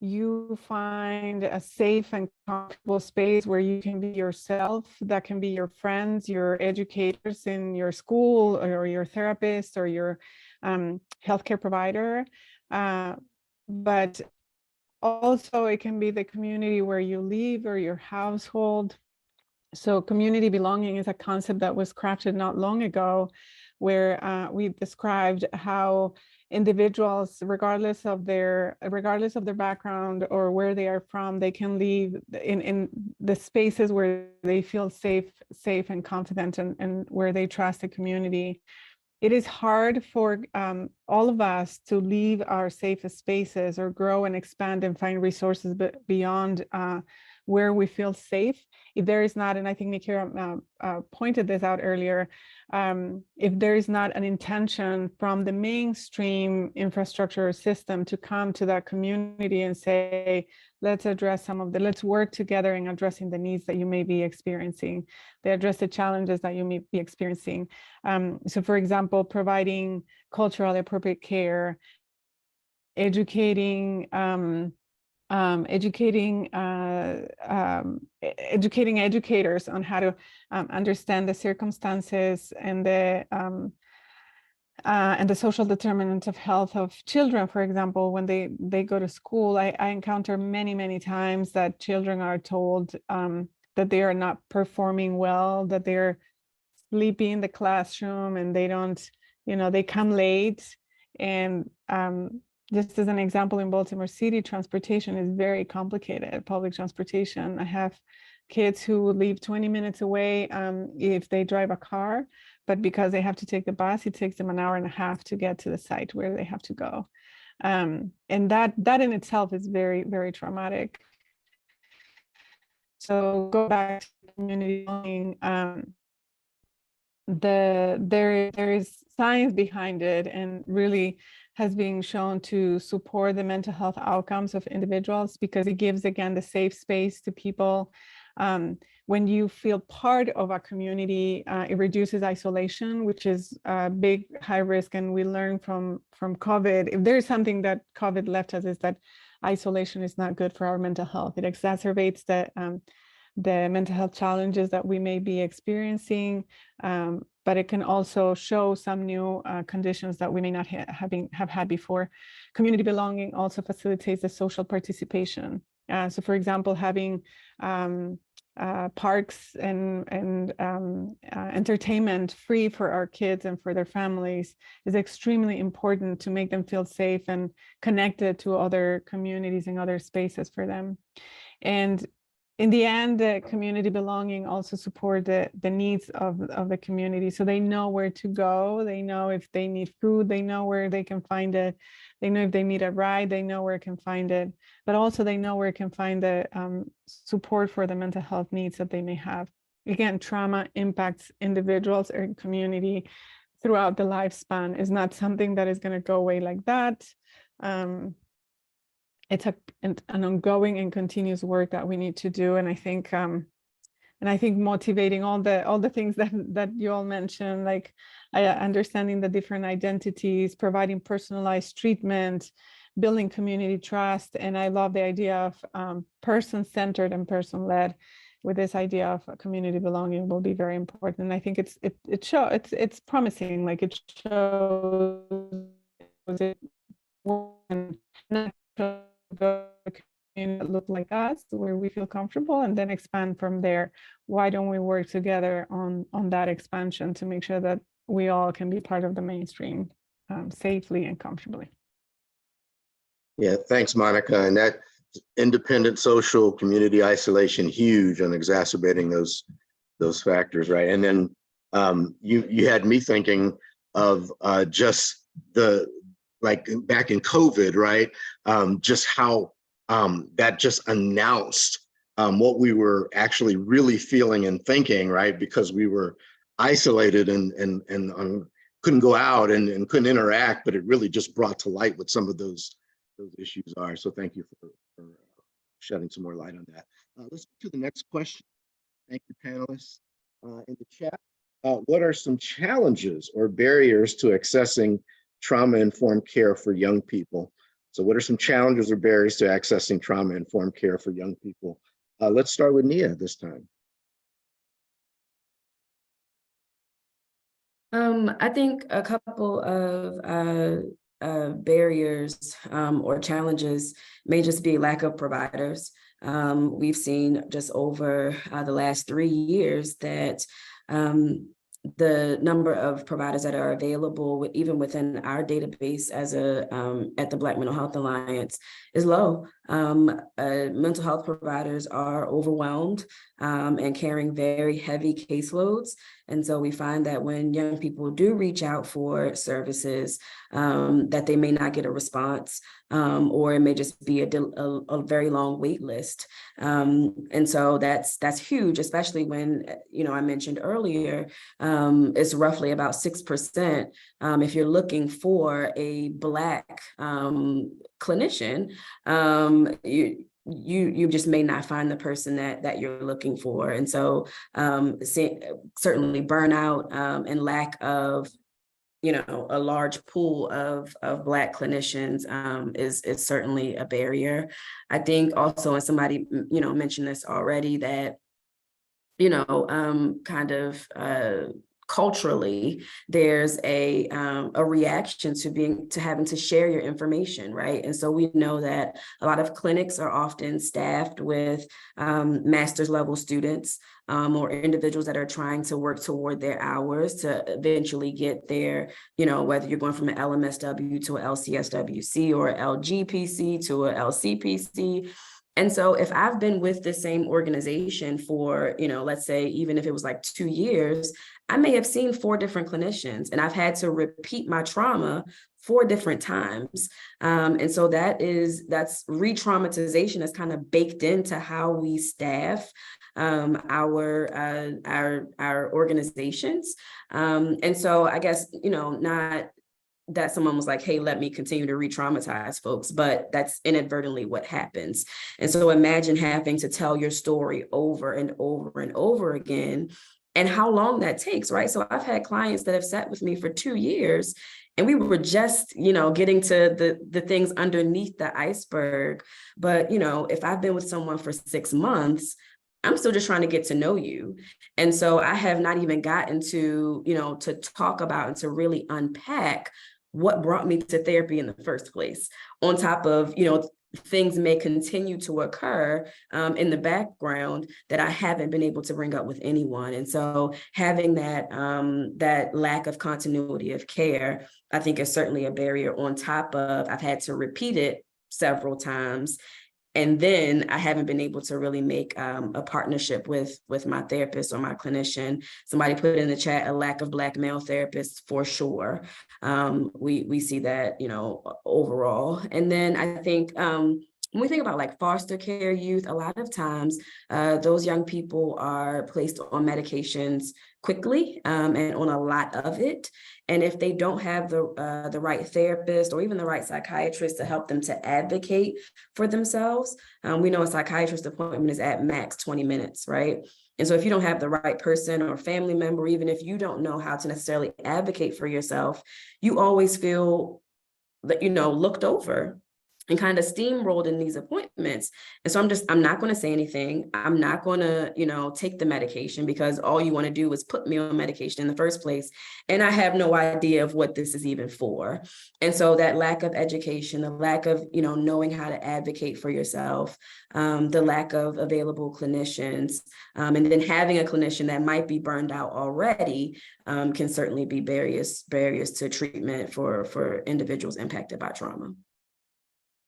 you find a safe and comfortable space where you can be yourself. That can be your friends, your educators in your school, or your therapist, or your healthcare provider. But also it can be the community where you live or your household. So community belonging is a concept that was crafted not long ago, where we described how individuals, regardless of their background or where they are from, they can live in the spaces where they feel safe and confident, and where they trust the community. It is hard for all of us to leave our safest spaces or grow and expand and find resources beyond where we feel safe. If there is not, and I think Nikira pointed this out earlier, if there is not an intention from the mainstream infrastructure system to come to that community and say, let's address let's work together in addressing the needs that you may be experiencing. They address the challenges that you may be experiencing. So for example, providing culturally appropriate care, educating educators on how to understand the circumstances and the social determinants of health of children. For example, when they go to school, I encounter many times that children are told that they are not performing well, that they're sleeping in the classroom and they don't, they come late. And just as an example, in Baltimore City, transportation is very complicated, public transportation. I have kids who leave 20 minutes away if they drive a car, but because they have to take the bus, it takes them an hour and a half to get to the site where they have to go. And that in itself is very traumatic. So go back to community belonging. There is science behind it, and really has been shown to support the mental health outcomes of individuals, because it gives, again, the safe space to people. When you feel part of a community, it reduces isolation, which is a big high risk. And we learned from COVID, if there's something that COVID left us, is that isolation is not good for our mental health. It exacerbates the mental health challenges that we may be experiencing, but it can also show some new conditions that we may not have had before. Community belonging also facilitates the social participation. So for example, having parks and entertainment free for our kids and for their families is extremely important to make them feel safe and connected to other communities and other spaces for them. And in the end, the community belonging also support the needs of the community. So they know where to go. They know if they need food, they know where they can find it. They know if they need a ride, they know where they can find it. But also they know where they can find the support for the mental health needs that they may have. Again, trauma impacts individuals or community throughout the lifespan. It's not something that is going to go away like that. It's an ongoing and continuous work that we need to do. And I think motivating all the things that you all mentioned, like understanding the different identities, providing personalized treatment, building community trust. And I love the idea of person-centered and person-led. With this idea of community belonging will be very important. And I think it's promising. Like it shows it that look like us, where we feel comfortable, and then expand from there. Why don't we work together on that expansion to make sure that we all can be part of the mainstream safely and comfortably? Yeah, thanks, Monica. And that independent social community isolation, huge on exacerbating those factors, right? And then you had me thinking of just like back in COVID, right? Just how that just announced what we were actually really feeling and thinking, right? Because we were isolated and couldn't go out and couldn't interact, but it really just brought to light what some of those issues are. So thank you for shedding some more light on that. Let's go to the next question. Thank you, panelists. In the chat, what are some challenges or barriers to accessing trauma-informed care for young people? So what are some challenges or barriers to accessing trauma-informed care for young people? Let's start with Nia this time. I think a couple of barriers or challenges may just be lack of providers. We've seen just over the last 3 years that the number of providers that are available, even within our database as at the Black Mental Health Alliance, is low. Mental health providers are overwhelmed and carrying very heavy caseloads. And so we find that when young people do reach out for services, that they may not get a response or it may just be a very long wait list. And so that's huge, especially when, I mentioned earlier, it's roughly about 6%. If you're looking for a Black clinician, you just may not find the person that you're looking for. And so certainly burnout and lack of a large pool of Black clinicians is certainly a barrier. I think also, and somebody mentioned this already, that culturally, there's a reaction to having to share your information, right? And so we know that a lot of clinics are often staffed with master's level students or individuals that are trying to work toward their hours to eventually get their, whether you're going from an LMSW to an LCSWC or LGPC to a LCPC. And so if I've been with the same organization for, let's say, even if it was like 2 years, I may have seen 4 different clinicians, and I've had to repeat my trauma 4 different times. And so that's re-traumatization that's kind of baked into how we staff our organizations. And so I guess, not that someone was like, hey, let me continue to re-traumatize folks, but that's inadvertently what happens. And so imagine having to tell your story over and over and over again, and how long that takes, right? So I've had clients that have sat with me for 2 years, and we were just, getting to the things underneath the iceberg. But, if I've been with someone for 6 months, I'm still just trying to get to know you. And so I have not even gotten to, to talk about and to really unpack what brought me to therapy in the first place, on top of, things may continue to occur in the background that I haven't been able to bring up with anyone. And so having that lack of continuity of care, I think, is certainly a barrier, on top of I've had to repeat it several times. And then I haven't been able to really make a partnership with my therapist or my clinician. Somebody put in the chat, a lack of Black male therapists, for sure. We see that, overall. And then I think when we think about like foster care youth, a lot of times those young people are placed on medications quickly and on a lot of it. And if they don't have the right therapist or even the right psychiatrist to help them to advocate for themselves, we know a psychiatrist appointment is at max 20 minutes, right? And so if you don't have the right person or family member, even if you don't know how to necessarily advocate for yourself, you always feel that, looked over and kind of steamrolled in these appointments. And so I'm not going to say anything. I'm not going to, take the medication, because all you want to do is put me on medication in the first place. And I have no idea of what this is even for. And so that lack of education, the lack of, knowing how to advocate for yourself, the lack of available clinicians, and then having a clinician that might be burned out already can certainly be barriers to treatment for individuals impacted by trauma.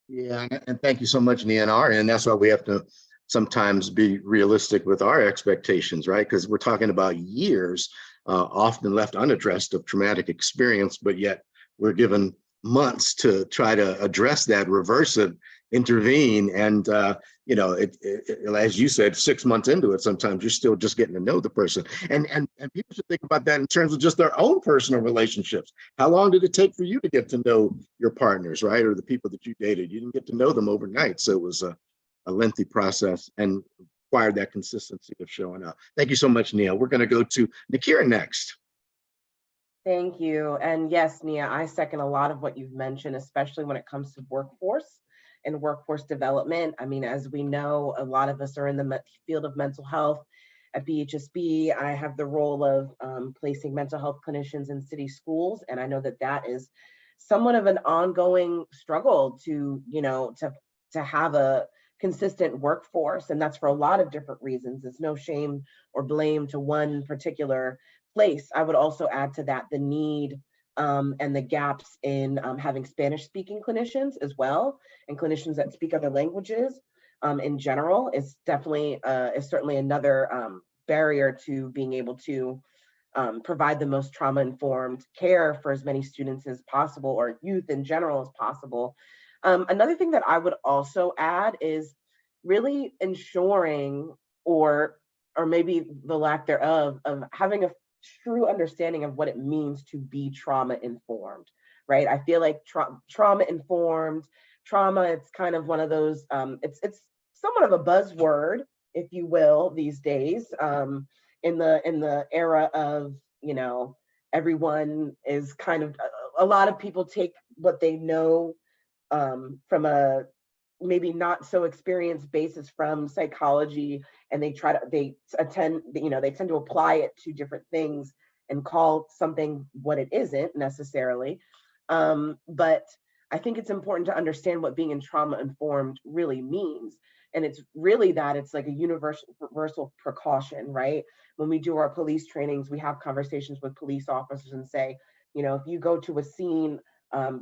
Yeah, and thank you so much, Nia, on our end. That's why we have to sometimes be realistic with our expectations, right? Because we're talking about years, often left unaddressed, of traumatic experience, but yet we're given months to try to address that, reverse it, intervene. And, as you said, 6 months into it, sometimes you're still just getting to know the person. And people should think about that in terms of just their own personal relationships. How long did it take for you to get to know your partners, right? Or the people that you dated? You didn't get to know them overnight. So it was a lengthy process and required that consistency of showing up. Thank you so much, Nia. We're going to go to Nakira next. Thank you. And yes, Nia, I second a lot of what you've mentioned, especially when it comes to workforce and workforce development. I mean, as we know, a lot of us are in the field of mental health. At BHSB, I have the role of placing mental health clinicians in city schools. And I know that is somewhat of an ongoing struggle to have a consistent workforce. And that's for a lot of different reasons. There's no shame or blame to one particular place. I would also add to that the need and the gaps in having Spanish-speaking clinicians as well, and clinicians that speak other languages in general is certainly another barrier to being able to provide the most trauma-informed care for as many students as possible, or youth in general as possible. Another thing that I would also add is really ensuring, or maybe the lack thereof, of having a true understanding of what it means to be trauma informed, right? I feel like trauma informed, trauma, it's kind of one of those, it's somewhat of a buzzword, if you will, these days, in the era of, you know, everyone is kind of, a lot of people take what they know from a maybe not so experienced basis from psychology, and they tend to apply it to different things and call something what it isn't necessarily. But I think it's important to understand what being in trauma informed really means. And it's really that it's like a universal precaution, right? When we do our police trainings, we have conversations with police officers and say, you know, if you go to a scene,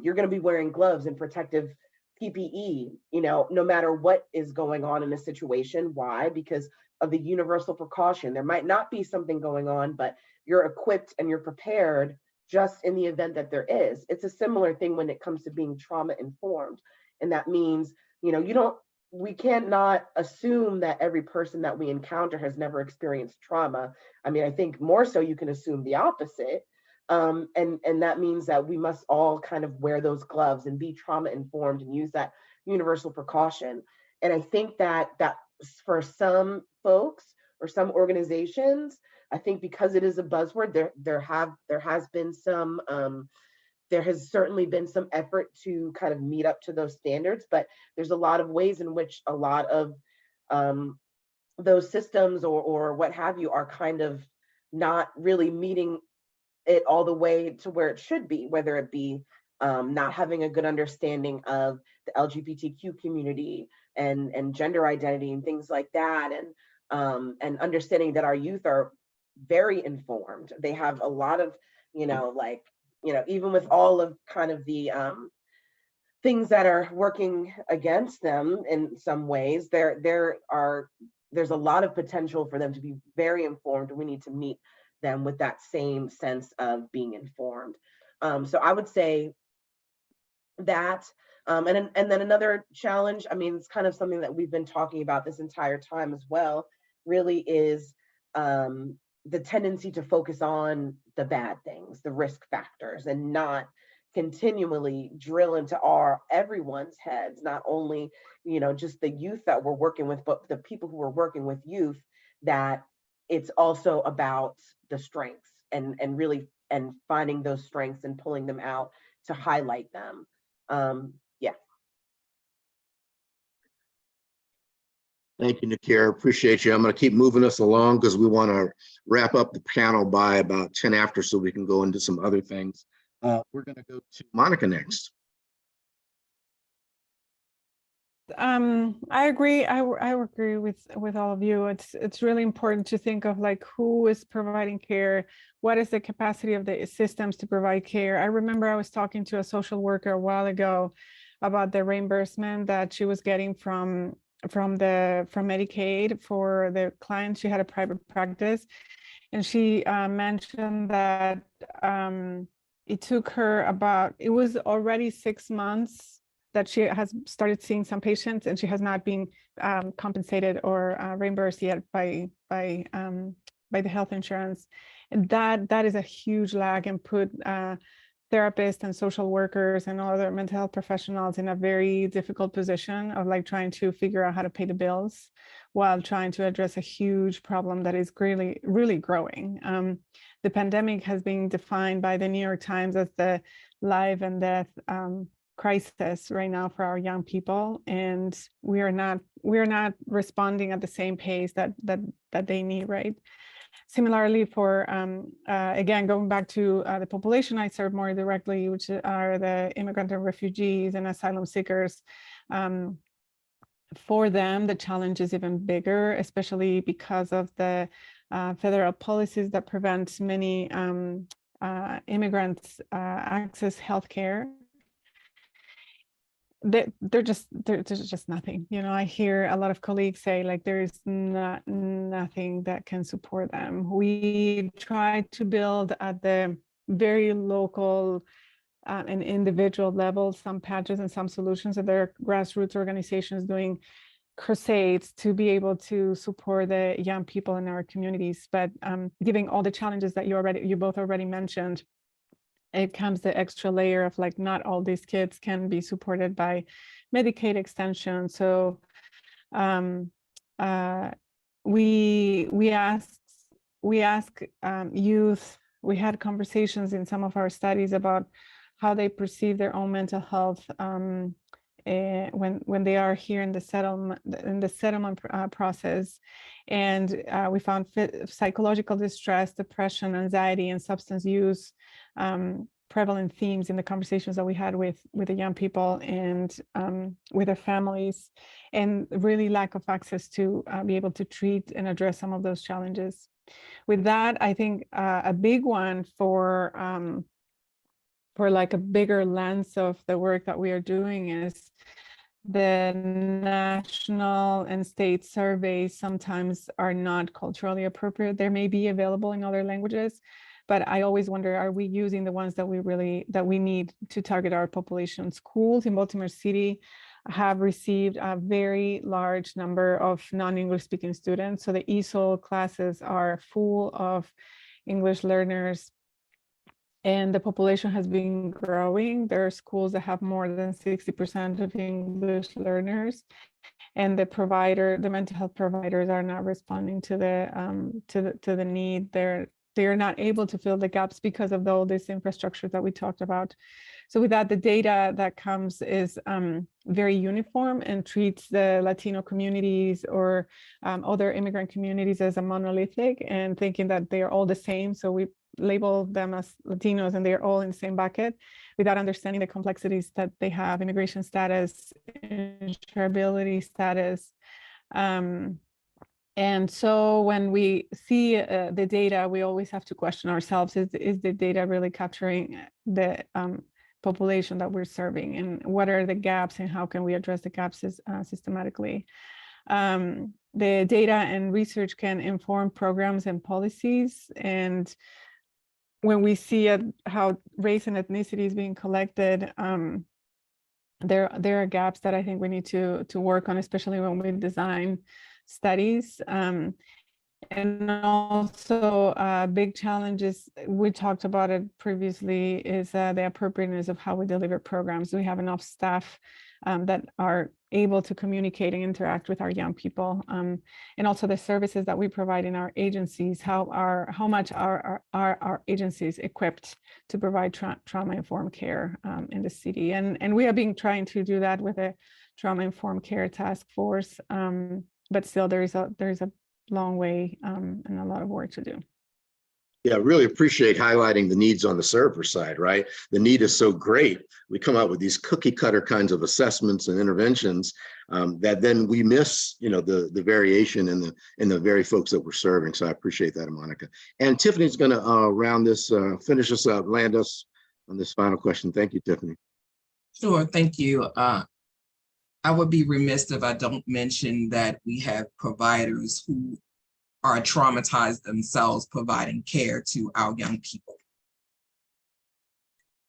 you're going to be wearing gloves and protective PPE, you know, no matter what is going on in a situation. Why? Because of the universal precaution. There might not be something going on, but you're equipped and you're prepared just in the event that there is. It's a similar thing when it comes to being trauma informed. And that means, you know, we cannot assume that every person that we encounter has never experienced trauma. I mean, I think more so you can assume the opposite. And that means that we must all kind of wear those gloves and be trauma informed and use that universal precaution. And I think that for some folks or some organizations, I think because it is a buzzword, there has certainly been some effort to kind of meet up to those standards, but there's a lot of ways in which a lot of those systems or what have you are kind of not really meeting it all the way to where it should be, whether it be not having a good understanding of the LGBTQ community and gender identity and things like that, and understanding that our youth are very informed. They have a lot of, even with all of kind of the things that are working against them in some ways, there's a lot of potential for them to be very informed. We need to meet them with that same sense of being informed. So I would say that, and then another challenge, I mean, it's kind of something that we've been talking about this entire time as well, really is the tendency to focus on the bad things, the risk factors, and not continually drill into everyone's heads, not only, just the youth that we're working with, but the people who are working with youth, that it's also about the strengths and really finding those strengths and pulling them out to highlight them. Yeah. Thank you, Nakira. Appreciate you. I'm going to keep moving us along because we want to wrap up the panel by about 10 after so we can go into some other things. We're going to go to Monica next. I agree. I agree with all of you. It's really important to think of like who is providing care, what is the capacity of the systems to provide care. I remember I was talking to a social worker a while ago about the reimbursement that she was getting from Medicaid for the clients. She had a private practice, and she mentioned that it took her it was already 6 months that she has started seeing some patients, and she has not been compensated or reimbursed yet by the health insurance. And that is a huge lag, and put therapists and social workers and all other mental health professionals in a very difficult position of like trying to figure out how to pay the bills while trying to address a huge problem that is really, really growing. The pandemic has been defined by the New York Times as the life and death crisis right now for our young people, and we are not responding at the same pace that they need, right? Similarly, for again, going back to the population I serve more directly, which are the immigrant and refugees and asylum seekers, for them the challenge is even bigger, especially because of the federal policies that prevent many immigrants access healthcare. There's just nothing. I hear a lot of colleagues say like there is nothing that can support them. We try to build at the very local an individual level, some patches and some solutions, and there are grassroots organizations doing crusades to be able to support the young people in our communities. But given all the challenges that you both already mentioned, it comes the extra layer of like, not all these kids can be supported by Medicaid extension. So we ask youth. We had conversations in some of our studies about how they perceive their own mental health when they are here in the settlement process, and we found psychological distress, depression, anxiety, and substance use prevalent themes in the conversations that we had with the young people and with their families, and really lack of access to be able to treat and address some of those challenges. With that, I think a big one for like a bigger lens of the work that we are doing is the national and state surveys sometimes are not culturally appropriate. They may be available in other languages, but I always wonder, are we using the ones that we need to target our population? Schools in Baltimore City have received a very large number of non-English speaking students. So the ESOL classes are full of English learners, and the population has been growing. There are schools that have more than 60% of English learners, and the mental health providers are not responding to the need. They're not able to fill the gaps because of all this infrastructure that we talked about. So with that, the data that comes is very uniform and treats the Latino communities or other immigrant communities as a monolithic, and thinking that they are all the same. So we label them as Latinos and they're all in the same bucket, without understanding the complexities that they have: immigration status, insurability status. And so when we see the data, we always have to question ourselves, is the data really capturing the population that we're serving, and what are the gaps, and how can we address the gaps systematically? The data and research can inform programs and policies, and when we see how race and ethnicity is being collected, there are gaps that I think we need to work on, especially when we design studies. And also big challenges, we talked about it previously, is the appropriateness of how we deliver programs. Do we have enough staff that are able to communicate and interact with our young people? And also the services that we provide in our agencies, how much are our agencies equipped to provide trauma-informed care in the city? And we have been trying to do that with a trauma-informed care task force, but still there is a long way and a lot of work to do. Yeah, I really appreciate highlighting the needs on the server side, right? The need is so great. We come out with these cookie cutter kinds of assessments and interventions that then we miss, the variation in the very folks that we're serving. So I appreciate that, Monica. And Tiffany's going to finish us up, land us on this final question. Thank you, Tiffany. Sure, thank you. I would be remiss if I don't mention that we have providers who are traumatized themselves providing care to our young people.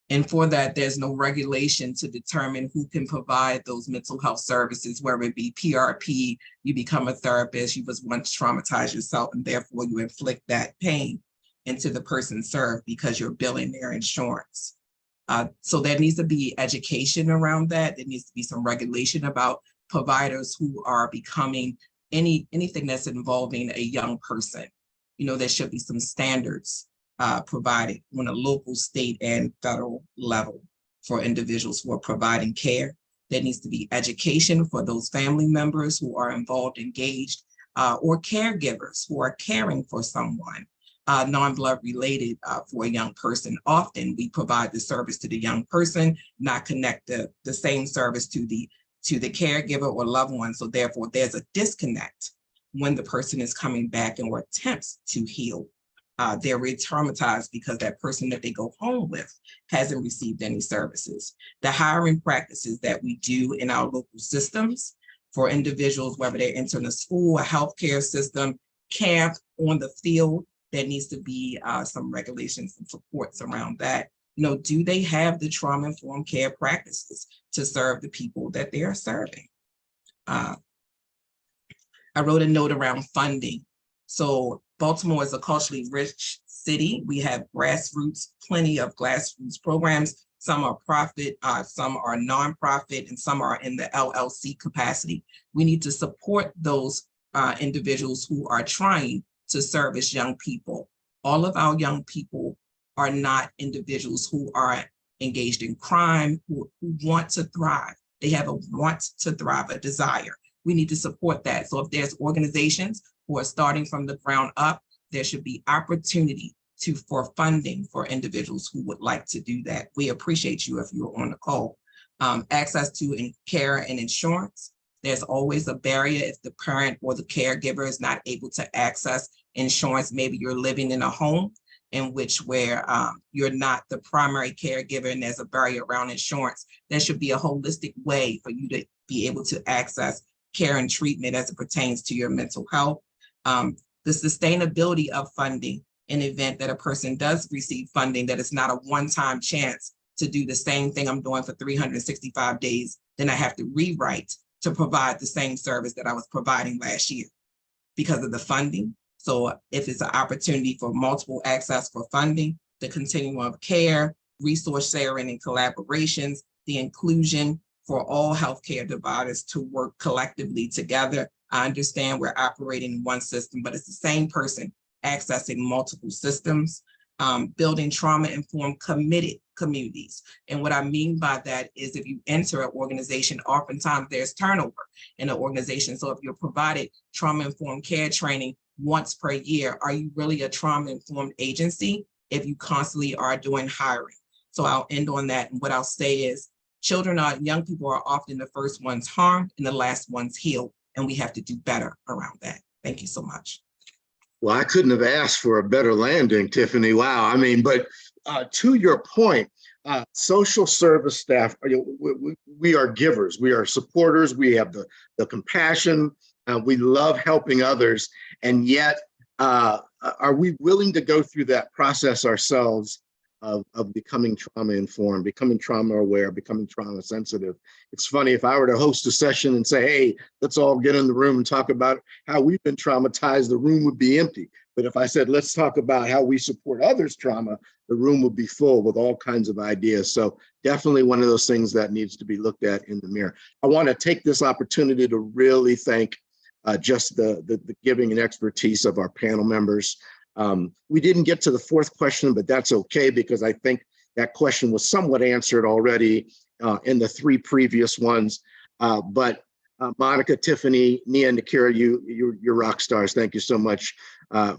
And for that, there's no regulation to determine who can provide those mental health services, whether it be PRP, you become a therapist, you was once traumatized yourself, and therefore you inflict that pain into the person served because you're billing their insurance. So there needs to be education around that. There needs to be some regulation about providers who are becoming anything that's involving a young person. There should be some standards provided on a local, state, and federal level for individuals who are providing care. There needs to be education for those family members who are involved, engaged, or caregivers who are caring for someone non-blood related for a young person. Often we provide the service to the young person, not connect the same service to the caregiver or loved one. So therefore there's a disconnect when the person is coming back and attempts to heal. They're re-traumatized because that person that they go home with hasn't received any services. The hiring practices that we do in our local systems for individuals, whether they're entering a school, a healthcare system, camp, on the field, there needs to be some regulations and supports around that. do they have the trauma-informed care practices to serve the people that they are serving? I wrote a note around funding. So Baltimore is a culturally rich city. We have grassroots, plenty of grassroots programs. Some are profit, some are nonprofit, and some are in the LLC capacity. We need to support those individuals who are trying to service young people. All of our young people are not individuals who are engaged in crime, who want to thrive. They have a want to thrive, a desire. We need to support that. So if there's organizations who are starting from the ground up, there should be opportunity for funding for individuals who would like to do that. We appreciate you if you're on the call. Access to care and insurance. There's always a barrier if the parent or the caregiver is not able to access insurance. Maybe you're living in a home in which where you're not the primary caregiver and there's a barrier around insurance. There should be a holistic way for you to be able to access care and treatment as it pertains to your mental health. The sustainability of funding in the event that a person does receive funding, that it's not a one-time chance to do the same thing I'm doing for 365 days, then I have to rewrite to provide the same service that I was providing last year because of the funding. So if it's an opportunity for multiple access for funding, the continuum of care, resource sharing and collaborations, the inclusion for all healthcare providers to work collectively together. I understand we're operating in one system, but it's the same person accessing multiple systems, building trauma-informed committed communities. And what I mean by that is if you enter an organization, oftentimes there's turnover in an organization. So if you're provided trauma-informed care training once per year, are you really a trauma-informed agency if you constantly are doing hiring? So I'll end on that. And what I'll say is young people are often the first ones harmed and the last ones healed. And we have to do better around that. Thank you so much. Well, I couldn't have asked for a better landing, Tiffany. Wow. I mean, but to your point, social service staff, we are givers, we are supporters, we have the compassion, we love helping others. And yet, are we willing to go through that process ourselves of becoming trauma informed, becoming trauma aware, becoming trauma sensitive? It's funny, if I were to host a session and say, hey, let's all get in the room and talk about how we've been traumatized, the room would be empty. But if I said, let's talk about how we support others' trauma, the room would be full with all kinds of ideas. So definitely one of those things that needs to be looked at in the mirror. I want to take this opportunity to really thank just the giving and expertise of our panel members. We didn't get to the fourth question, but that's okay, because I think that question was somewhat answered already in the three previous ones. But Monica, Tiffany, Nia, and Nakira, you're rock stars. Thank you so much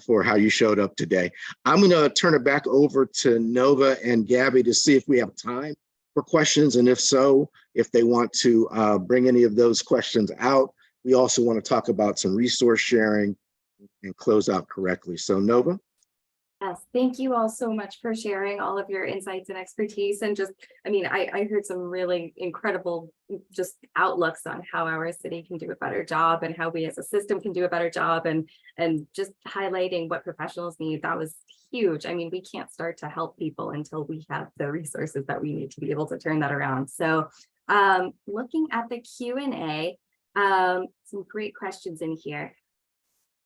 for how you showed up today. I'm going to turn it back over to Nova and Gabby to see if we have time for questions. And if so, if they want to bring any of those questions out. We also want to talk about some resource sharing and close out correctly. So Nova? Yes, thank you all so much for sharing all of your insights and expertise. And just, I mean, I heard some really incredible just outlooks on how our city can do a better job and how we as a system can do a better job, and just highlighting what professionals need. That was huge. I mean, we can't start to help people until we have the resources that we need to be able to turn that around. So looking at the Q&A, some great questions in here.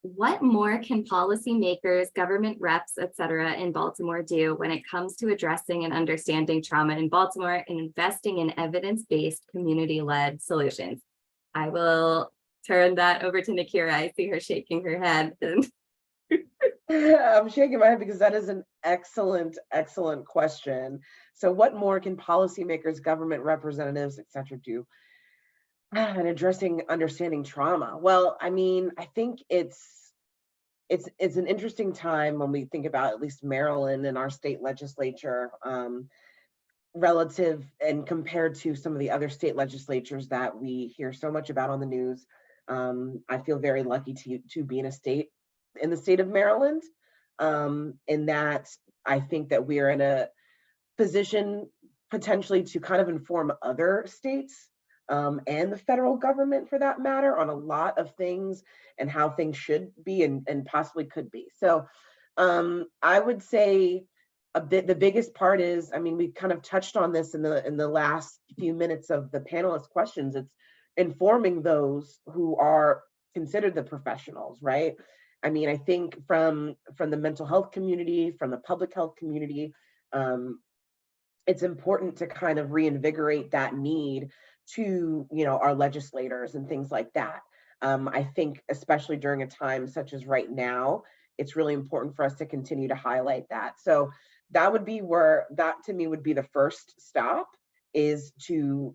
What more can policymakers, government reps, et cetera, in Baltimore do when it comes to addressing and understanding trauma in Baltimore and investing in evidence-based, community-led solutions? I will turn that over to Nakira. I see her shaking her head. I'm shaking my head because that is an excellent, excellent question. So what more can policymakers, government representatives, et cetera, do in addressing understanding trauma? Well, I mean, I think it's an interesting time when we think about at least Maryland and our state legislature relative and compared to some of the other state legislatures that we hear so much about on the news. I feel very lucky to be in the state of Maryland, in that I think that we are in a position potentially to kind of inform other states and the federal government, for that matter, on a lot of things and how things should be and possibly could be. So I would say the biggest part is, I mean, we kind of touched on this in the last few minutes of the panelist questions. It's informing those who are considered the professionals, right? I mean, I think from the mental health community, from the public health community, it's important to kind of reinvigorate that need to, you know, our legislators and things like that. I think especially during a time such as right now, it's really important for us to continue to highlight that. So that would be where, that to me would be the first stop, is to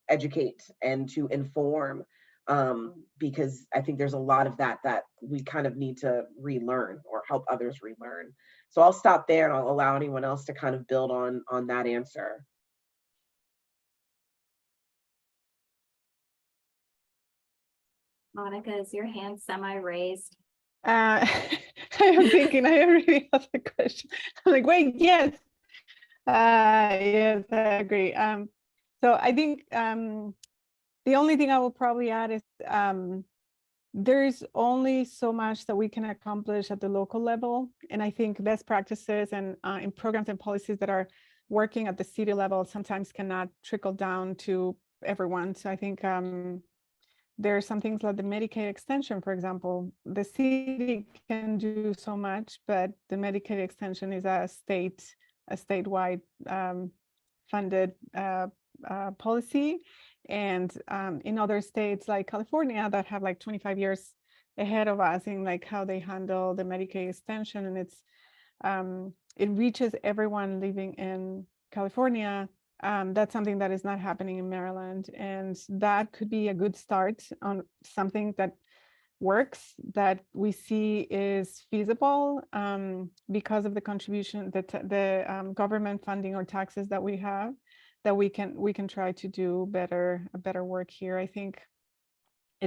educate and to inform, because I think there's a lot of that we kind of need to relearn or help others relearn. So I'll stop there and I'll allow anyone else to kind of build on that answer. Monica, is your hand semi-raised? I am thinking I already asked the question. I'm like, wait, yes. Yes, I agree. So I think the only thing I will probably add is there's only so much that we can accomplish at the local level. And I think best practices and in programs and policies that are working at the city level sometimes cannot trickle down to everyone. So I think there are some things like the Medicaid extension, for example. The city can do so much, but the Medicaid extension is a statewide funded policy. And in other states like California that have like 25 years ahead of us in like how they handle the Medicaid extension, and it's it reaches everyone living in California. That's something that is not happening in Maryland, and that could be a good start on something that works, that we see is feasible because of the contribution, the government funding or taxes that we have, that we can try to do better work here. I think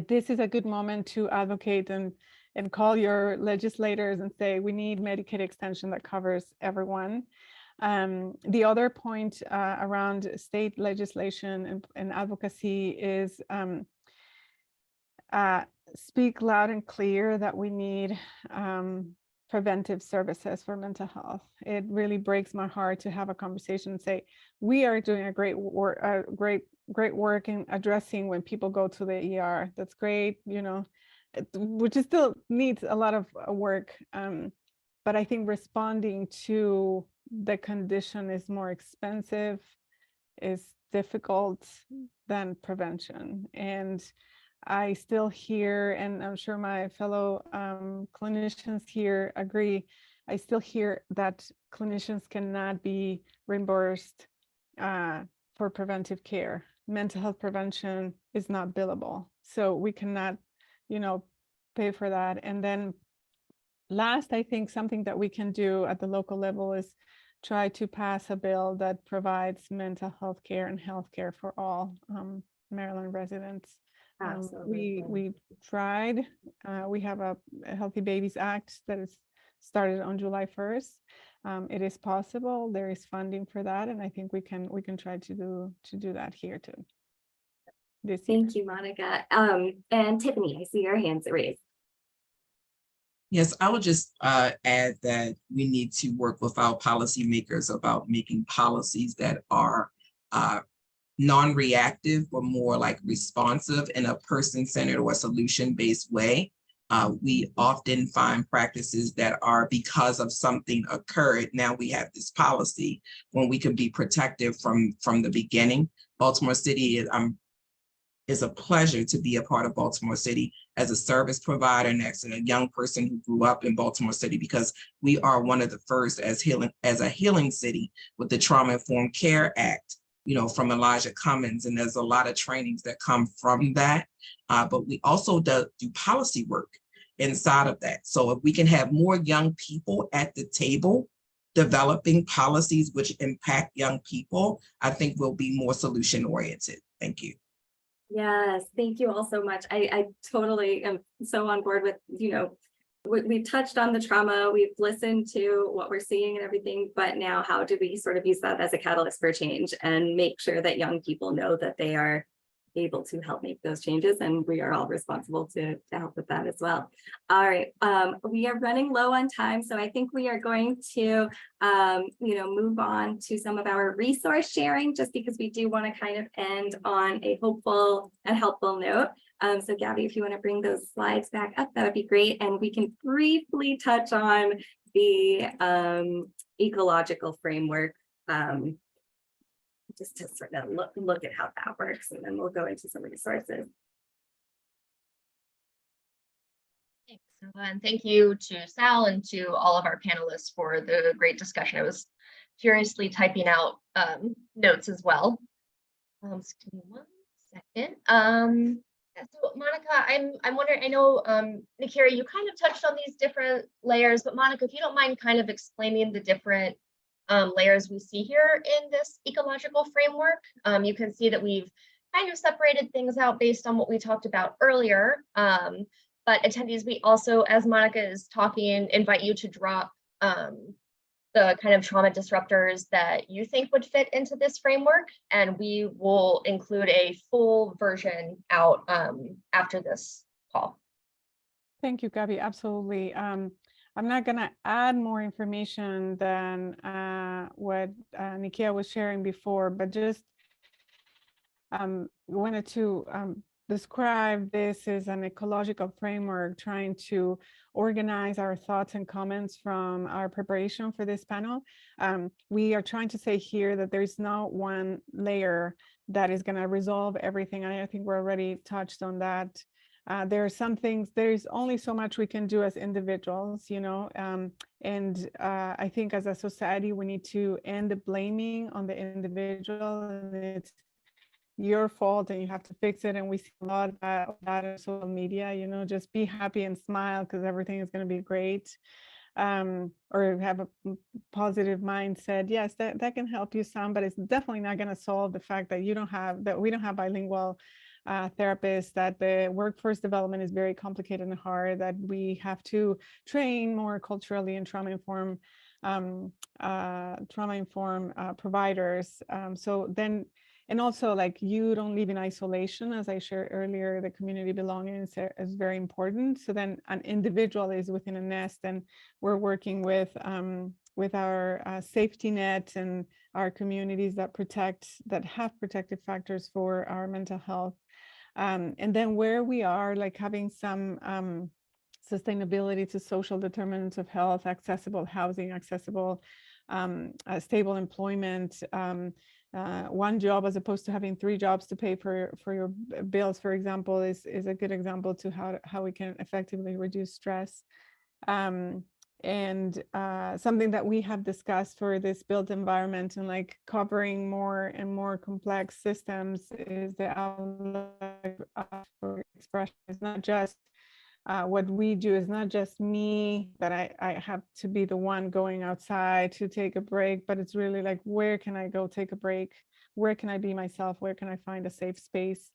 this is a good moment to advocate and call your legislators and say we need Medicaid extension that covers everyone. The other point around state legislation and advocacy is speak loud and clear that we need preventive services for mental health. It really breaks my heart to have a conversation and say, we are doing a great work in addressing when people go to the ER. That's great, you know, which is still needs a lot of work. But I think responding to the condition is more expensive, is difficult than prevention. And I still hear, and I'm sure my fellow clinicians here agree, I still hear that clinicians cannot be reimbursed for preventive care. Mental health prevention is not billable. So we cannot, you know, pay for that. And then last, I think something that we can do at the local level is try to pass a bill that provides mental health care and health care for all Maryland residents. We tried, we have a Healthy Babies Act that is started on July 1st. It is possible, there is funding for that, and I think we can try to do that here too. Thank you, Monica. And Tiffany, I see your hands raised. Yes, I would just add that we need to work with our policymakers about making policies that are non-reactive, but more like responsive in a person-centered or solution-based way. We often find practices that are because of something occurred. Now we have this policy when we can be protective from the beginning. Baltimore City is a pleasure to be a part of Baltimore City as a service provider next to a young person who grew up in Baltimore City, because we are one of the first as a healing city with the Trauma-Informed Care Act, you know, from Elijah Cummings, and there's a lot of trainings that come from that. But we also do policy work inside of that. So if we can have more young people at the table developing policies which impact young people, I think we'll be more solution oriented. Thank you. Yes, thank you all so much. I totally am so on board with, you know, we've touched on the trauma, we've listened to what we're seeing and everything, but now how do we sort of use that as a catalyst for change and make sure that young people know that they are able to help make those changes, and we are all responsible to help with that as well. All right, we are running low on time, so I think we are going to move on to some of our resource sharing, just because we do want to kind of end on a hopeful and helpful note. So Gabby, if you want to bring those slides back up, that would be great, and we can briefly touch on the ecological framework, just to sort of look at how that works, and then we'll go into some resources. Thanks, Nova, and thank you to Sal and to all of our panelists for the great discussion. I was furiously typing out notes as well. Just give me 1 second. So Monica, I'm wondering, I know Nakira, you kind of touched on these different layers, but Monica, if you don't mind kind of explaining the different layers we see here in this ecological framework. You can see that we've kind of separated things out based on what we talked about earlier. But attendees, we also, as Monica is talking, invite you to drop the kind of trauma disruptors that you think would fit into this framework, and we will include a full version out after this call. Thank you, Gabby. Absolutely. I'm not going to add more information than what Nikia was sharing before, but just wanted to describe this as an ecological framework, trying to organize our thoughts and comments from our preparation for this panel. We are trying to say here that there's not one layer that is going to resolve everything. And I think we're already touched on that. There are some things, there's only so much we can do as individuals, and I think as a society, we need to end the blaming on the individual, and it's your fault and you have to fix it. And we see a lot of that on social media, just be happy and smile because everything is going to be great. Or have a positive mindset. Yes, that can help you some, but it's definitely not going to solve the fact that we don't have bilingual therapists, that the workforce development is very complicated and hard, that we have to train more culturally and trauma-informed providers. And also, like, you don't live in isolation. As I shared earlier, the community belonging is very important. So then an individual is within a nest, and we're working with our safety net and our communities that have protective factors for our mental health. And then where we are, like, having some sustainability to social determinants of health, accessible housing, accessible stable employment, one job as opposed to having 3 jobs to pay for your bills, for example, is a good example to how we can effectively reduce stress. And something that we have discussed for this built environment and like covering more and more complex systems is the outlook for expression. It's not just what we do, is not just me, that I have to be the one going outside to take a break, but it's really like, where can I go take a break? Where can I be myself? Where can I find a safe space?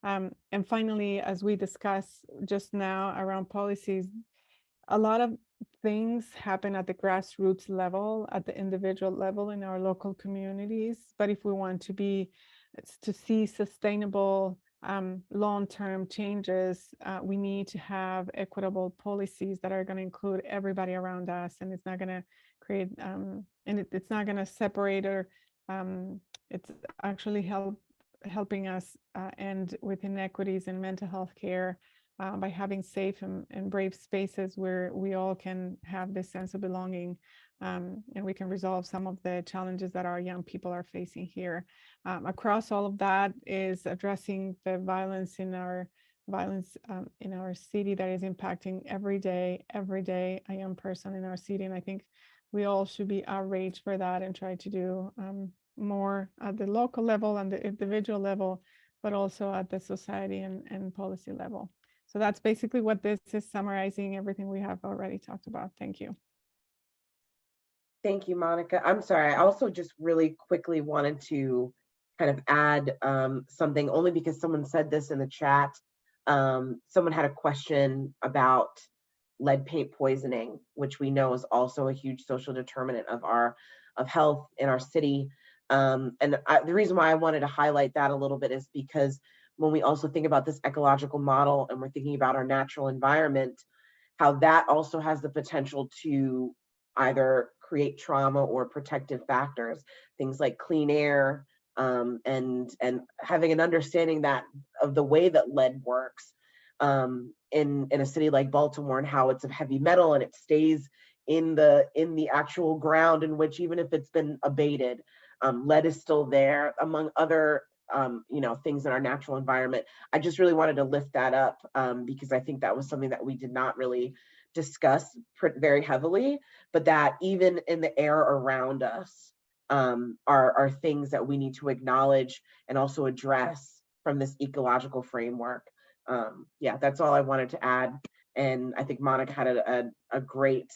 And finally, as we discussed just now around policies, a lot of things happen at the grassroots level, at the individual level in our local communities. But if we want to see sustainable long-term changes, we need to have equitable policies that are going to include everybody around us, and it's not going to create and it's not going to separate, or it's actually helping us end with inequities in mental health care by having safe and brave spaces where we all can have this sense of belonging, and we can resolve some of the challenges that our young people are facing here. Across all of that is addressing the violence in our city that is impacting every day a young person in our city. And I think we all should be outraged for that and try to do more at the local level and the individual level, but also at the society and policy level. So that's basically what this is, summarizing everything we have already talked about. Thank you. Thank you, Monica. I'm sorry. I also just really quickly wanted to kind of add something, only because someone said this in the chat. Someone had a question about lead paint poisoning, which we know is also a huge social determinant of health in our city. And the reason why I wanted to highlight that a little bit is because when we also think about this ecological model and we're thinking about our natural environment, how that also has the potential to either create trauma or protective factors, things like clean air, and having an understanding that of the way that lead works in a city like Baltimore, and how it's a heavy metal and it stays in the actual ground, in which even if it's been abated, lead is still there, among other things in our natural environment. I just really wanted to lift that up because I think that was something that we did not really discuss very heavily, but that even in the air around us are things that we need to acknowledge and also address from this ecological framework. Yeah, that's all I wanted to add. And I think Monica had a great,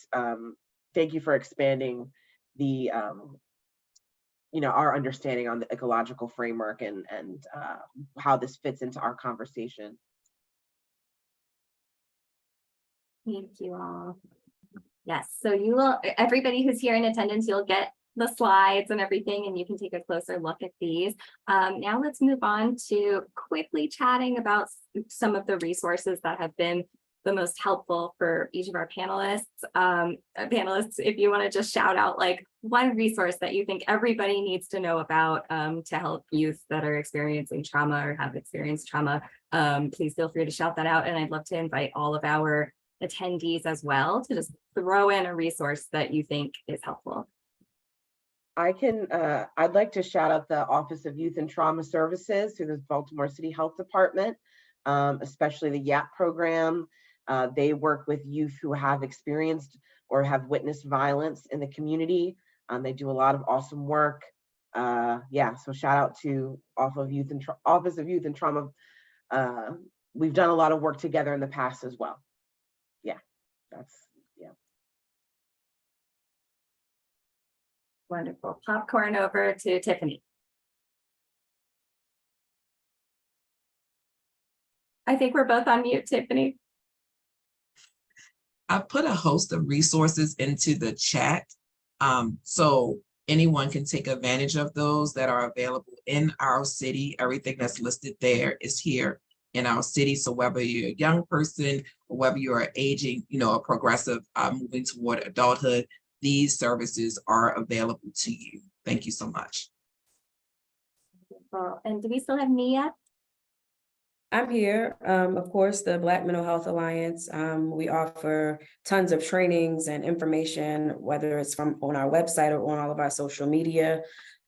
thank you for expanding the, our understanding on the ecological framework and how this fits into our conversation. Thank you all. Yes, so you will, everybody who's here in attendance, you'll get the slides and everything, and you can take a closer look at these. Now let's move on to quickly chatting about some of the resources that have been the most helpful for each of our panelists. Panelists, if you want to just shout out like one resource that you think everybody needs to know about to help youth that are experiencing trauma or have experienced trauma, please feel free to shout that out. And I'd love to invite all of our attendees as well to just throw in a resource that you think is helpful. I'd like to shout out the Office of Youth and Trauma Services through the Baltimore City Health Department, especially the YAP program. They work with youth who have experienced or have witnessed violence in the community. They do a lot of awesome work. Yeah, so shout out to Office of Youth and Trauma. We've done a lot of work together in the past as well. Yeah, yeah. Wonderful. Popcorn over to Tiffany. I think we're both on mute, Tiffany. I put a host of resources into the chat, so anyone can take advantage of those that are available in our city. Everything that's listed there is here in our city. So whether you're a young person or whether you're aging, a progressive moving toward adulthood, these services are available to you. Thank you so much. Well, and do we still have Mia? I'm here. Of course, the Black Mental Health Alliance. We offer tons of trainings and information, whether it's on our website or on all of our social media.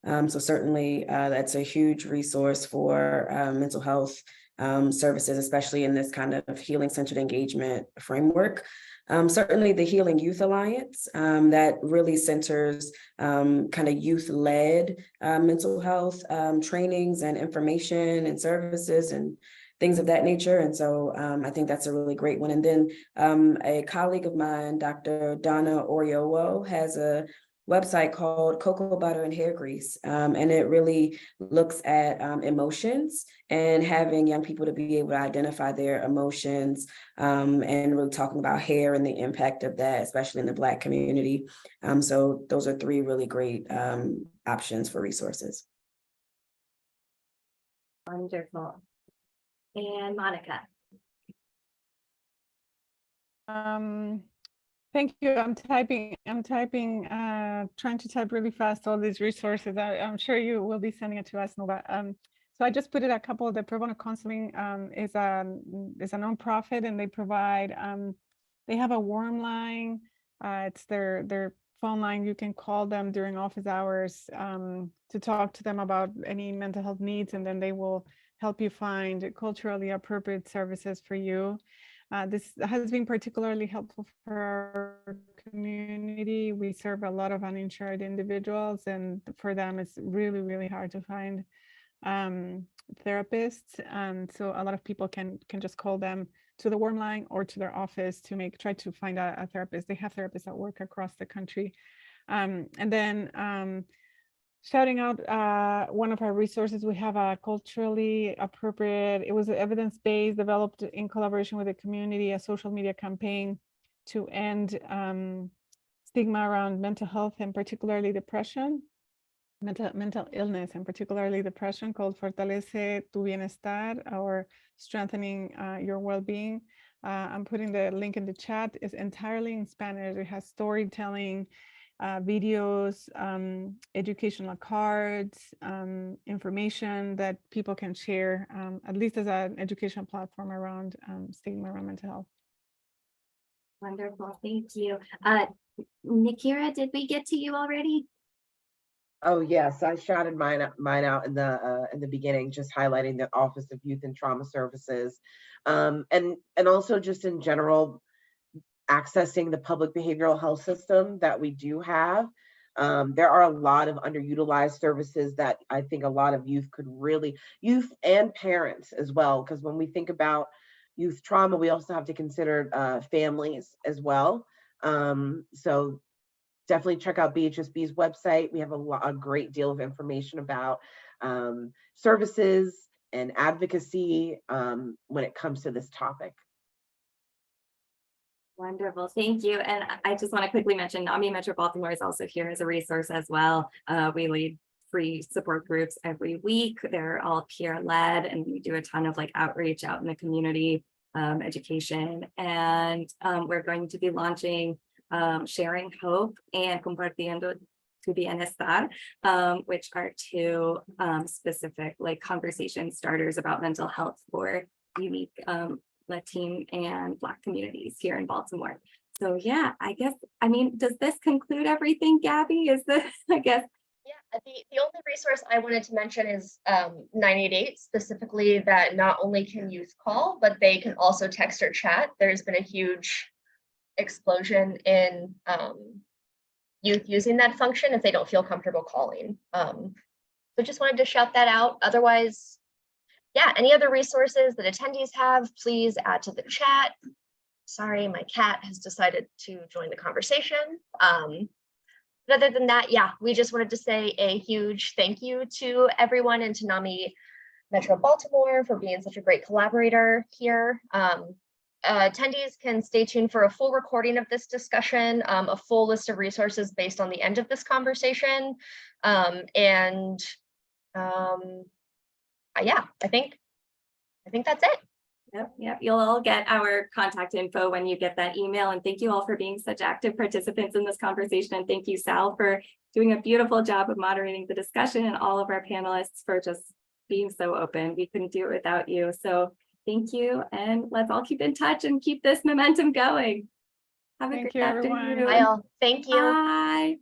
So certainly that's a huge resource for mental health services, especially in this kind of healing-centered engagement framework. Certainly the Healing Youth Alliance that really centers kind of youth-led mental health trainings and information and services and things of that nature. And so I think that's a really great one. And then a colleague of mine, Dr. Donna Oriowo, has a website called Cocoa Butter and Hair Grease. And it really looks at emotions and having young people to be able to identify their emotions and really talking about hair and the impact of that, especially in the Black community. So those are three really great options for resources. Wonderful. And Monica. Thank you. I'm typing, trying to type really fast all these resources. I'm sure you will be sending it to us, Nova. So I just put it a couple. The Pro Bono Counseling is a nonprofit, and they provide, they have a warm line. It's their phone line. You can call them during office hours to talk to them about any mental health needs, and then they will help you find culturally appropriate services for you. This has been particularly helpful for our community. We serve a lot of uninsured individuals, and for them, it's really, really hard to find therapists. And so a lot of people can just call them to the warm line or to their office to try to find a therapist. They have therapists that work across the country. And then shouting out one of our resources, we have a culturally appropriate, it was evidence-based, developed in collaboration with the community, a social media campaign to end stigma around mental health and particularly depression. mental illness and particularly depression called Fortalece tu Bienestar, or Strengthening Your Well-Being. I'm putting the link in the chat. It's entirely in Spanish. It has storytelling, videos, educational cards, information that people can share, at least as an educational platform around stigma around mental health. Wonderful, thank you. Nikira, did we get to you already? Oh yes, I shouted mine out in the beginning, just highlighting the Office of Youth and Trauma Services, and also just in general, accessing the public behavioral health system that we do have. There are a lot of underutilized services that I think a lot of youth and parents as well, because when we think about youth trauma, we also have to consider families as well. So definitely check out BHSB's website. We have a great deal of information about services and advocacy when it comes to this topic. Wonderful, thank you. And I just want to quickly mention NAMI Metro Baltimore is also here as a resource as well. We lead free support groups every week. They're all peer-led, and we do a ton of like outreach out in the community, education. And we're going to be launching Sharing Hope and Compartiendo tu Bienestar, which are two specific like conversation starters about mental health for unique Latin and Black communities here in Baltimore. So yeah, I mean, does this conclude everything, Gabby? Is this, I guess? Yeah, the only resource I wanted to mention is 988, specifically that not only can youth call, but they can also text or chat. There's been a huge explosion in youth using that function if they don't feel comfortable calling. So just wanted to shout that out. Otherwise, yeah, any other resources that attendees have, please add to the chat. Sorry, my cat has decided to join the conversation. But other than that, yeah, we just wanted to say a huge thank you to everyone and to NAMI Metro Baltimore for being such a great collaborator here. Attendees can stay tuned for a full recording of this discussion, a full list of resources based on the end of this conversation. Yeah, I think that's it. Yep. You'll all get our contact info when you get that email. And thank you all for being such active participants in this conversation. And thank you, Sal, for doing a beautiful job of moderating the discussion, and all of our panelists for just being so open. We couldn't do it without you. So thank you. And let's all keep in touch and keep this momentum going. Have a Thank great you, everyone. afternoon. Bye all. Thank you. Bye.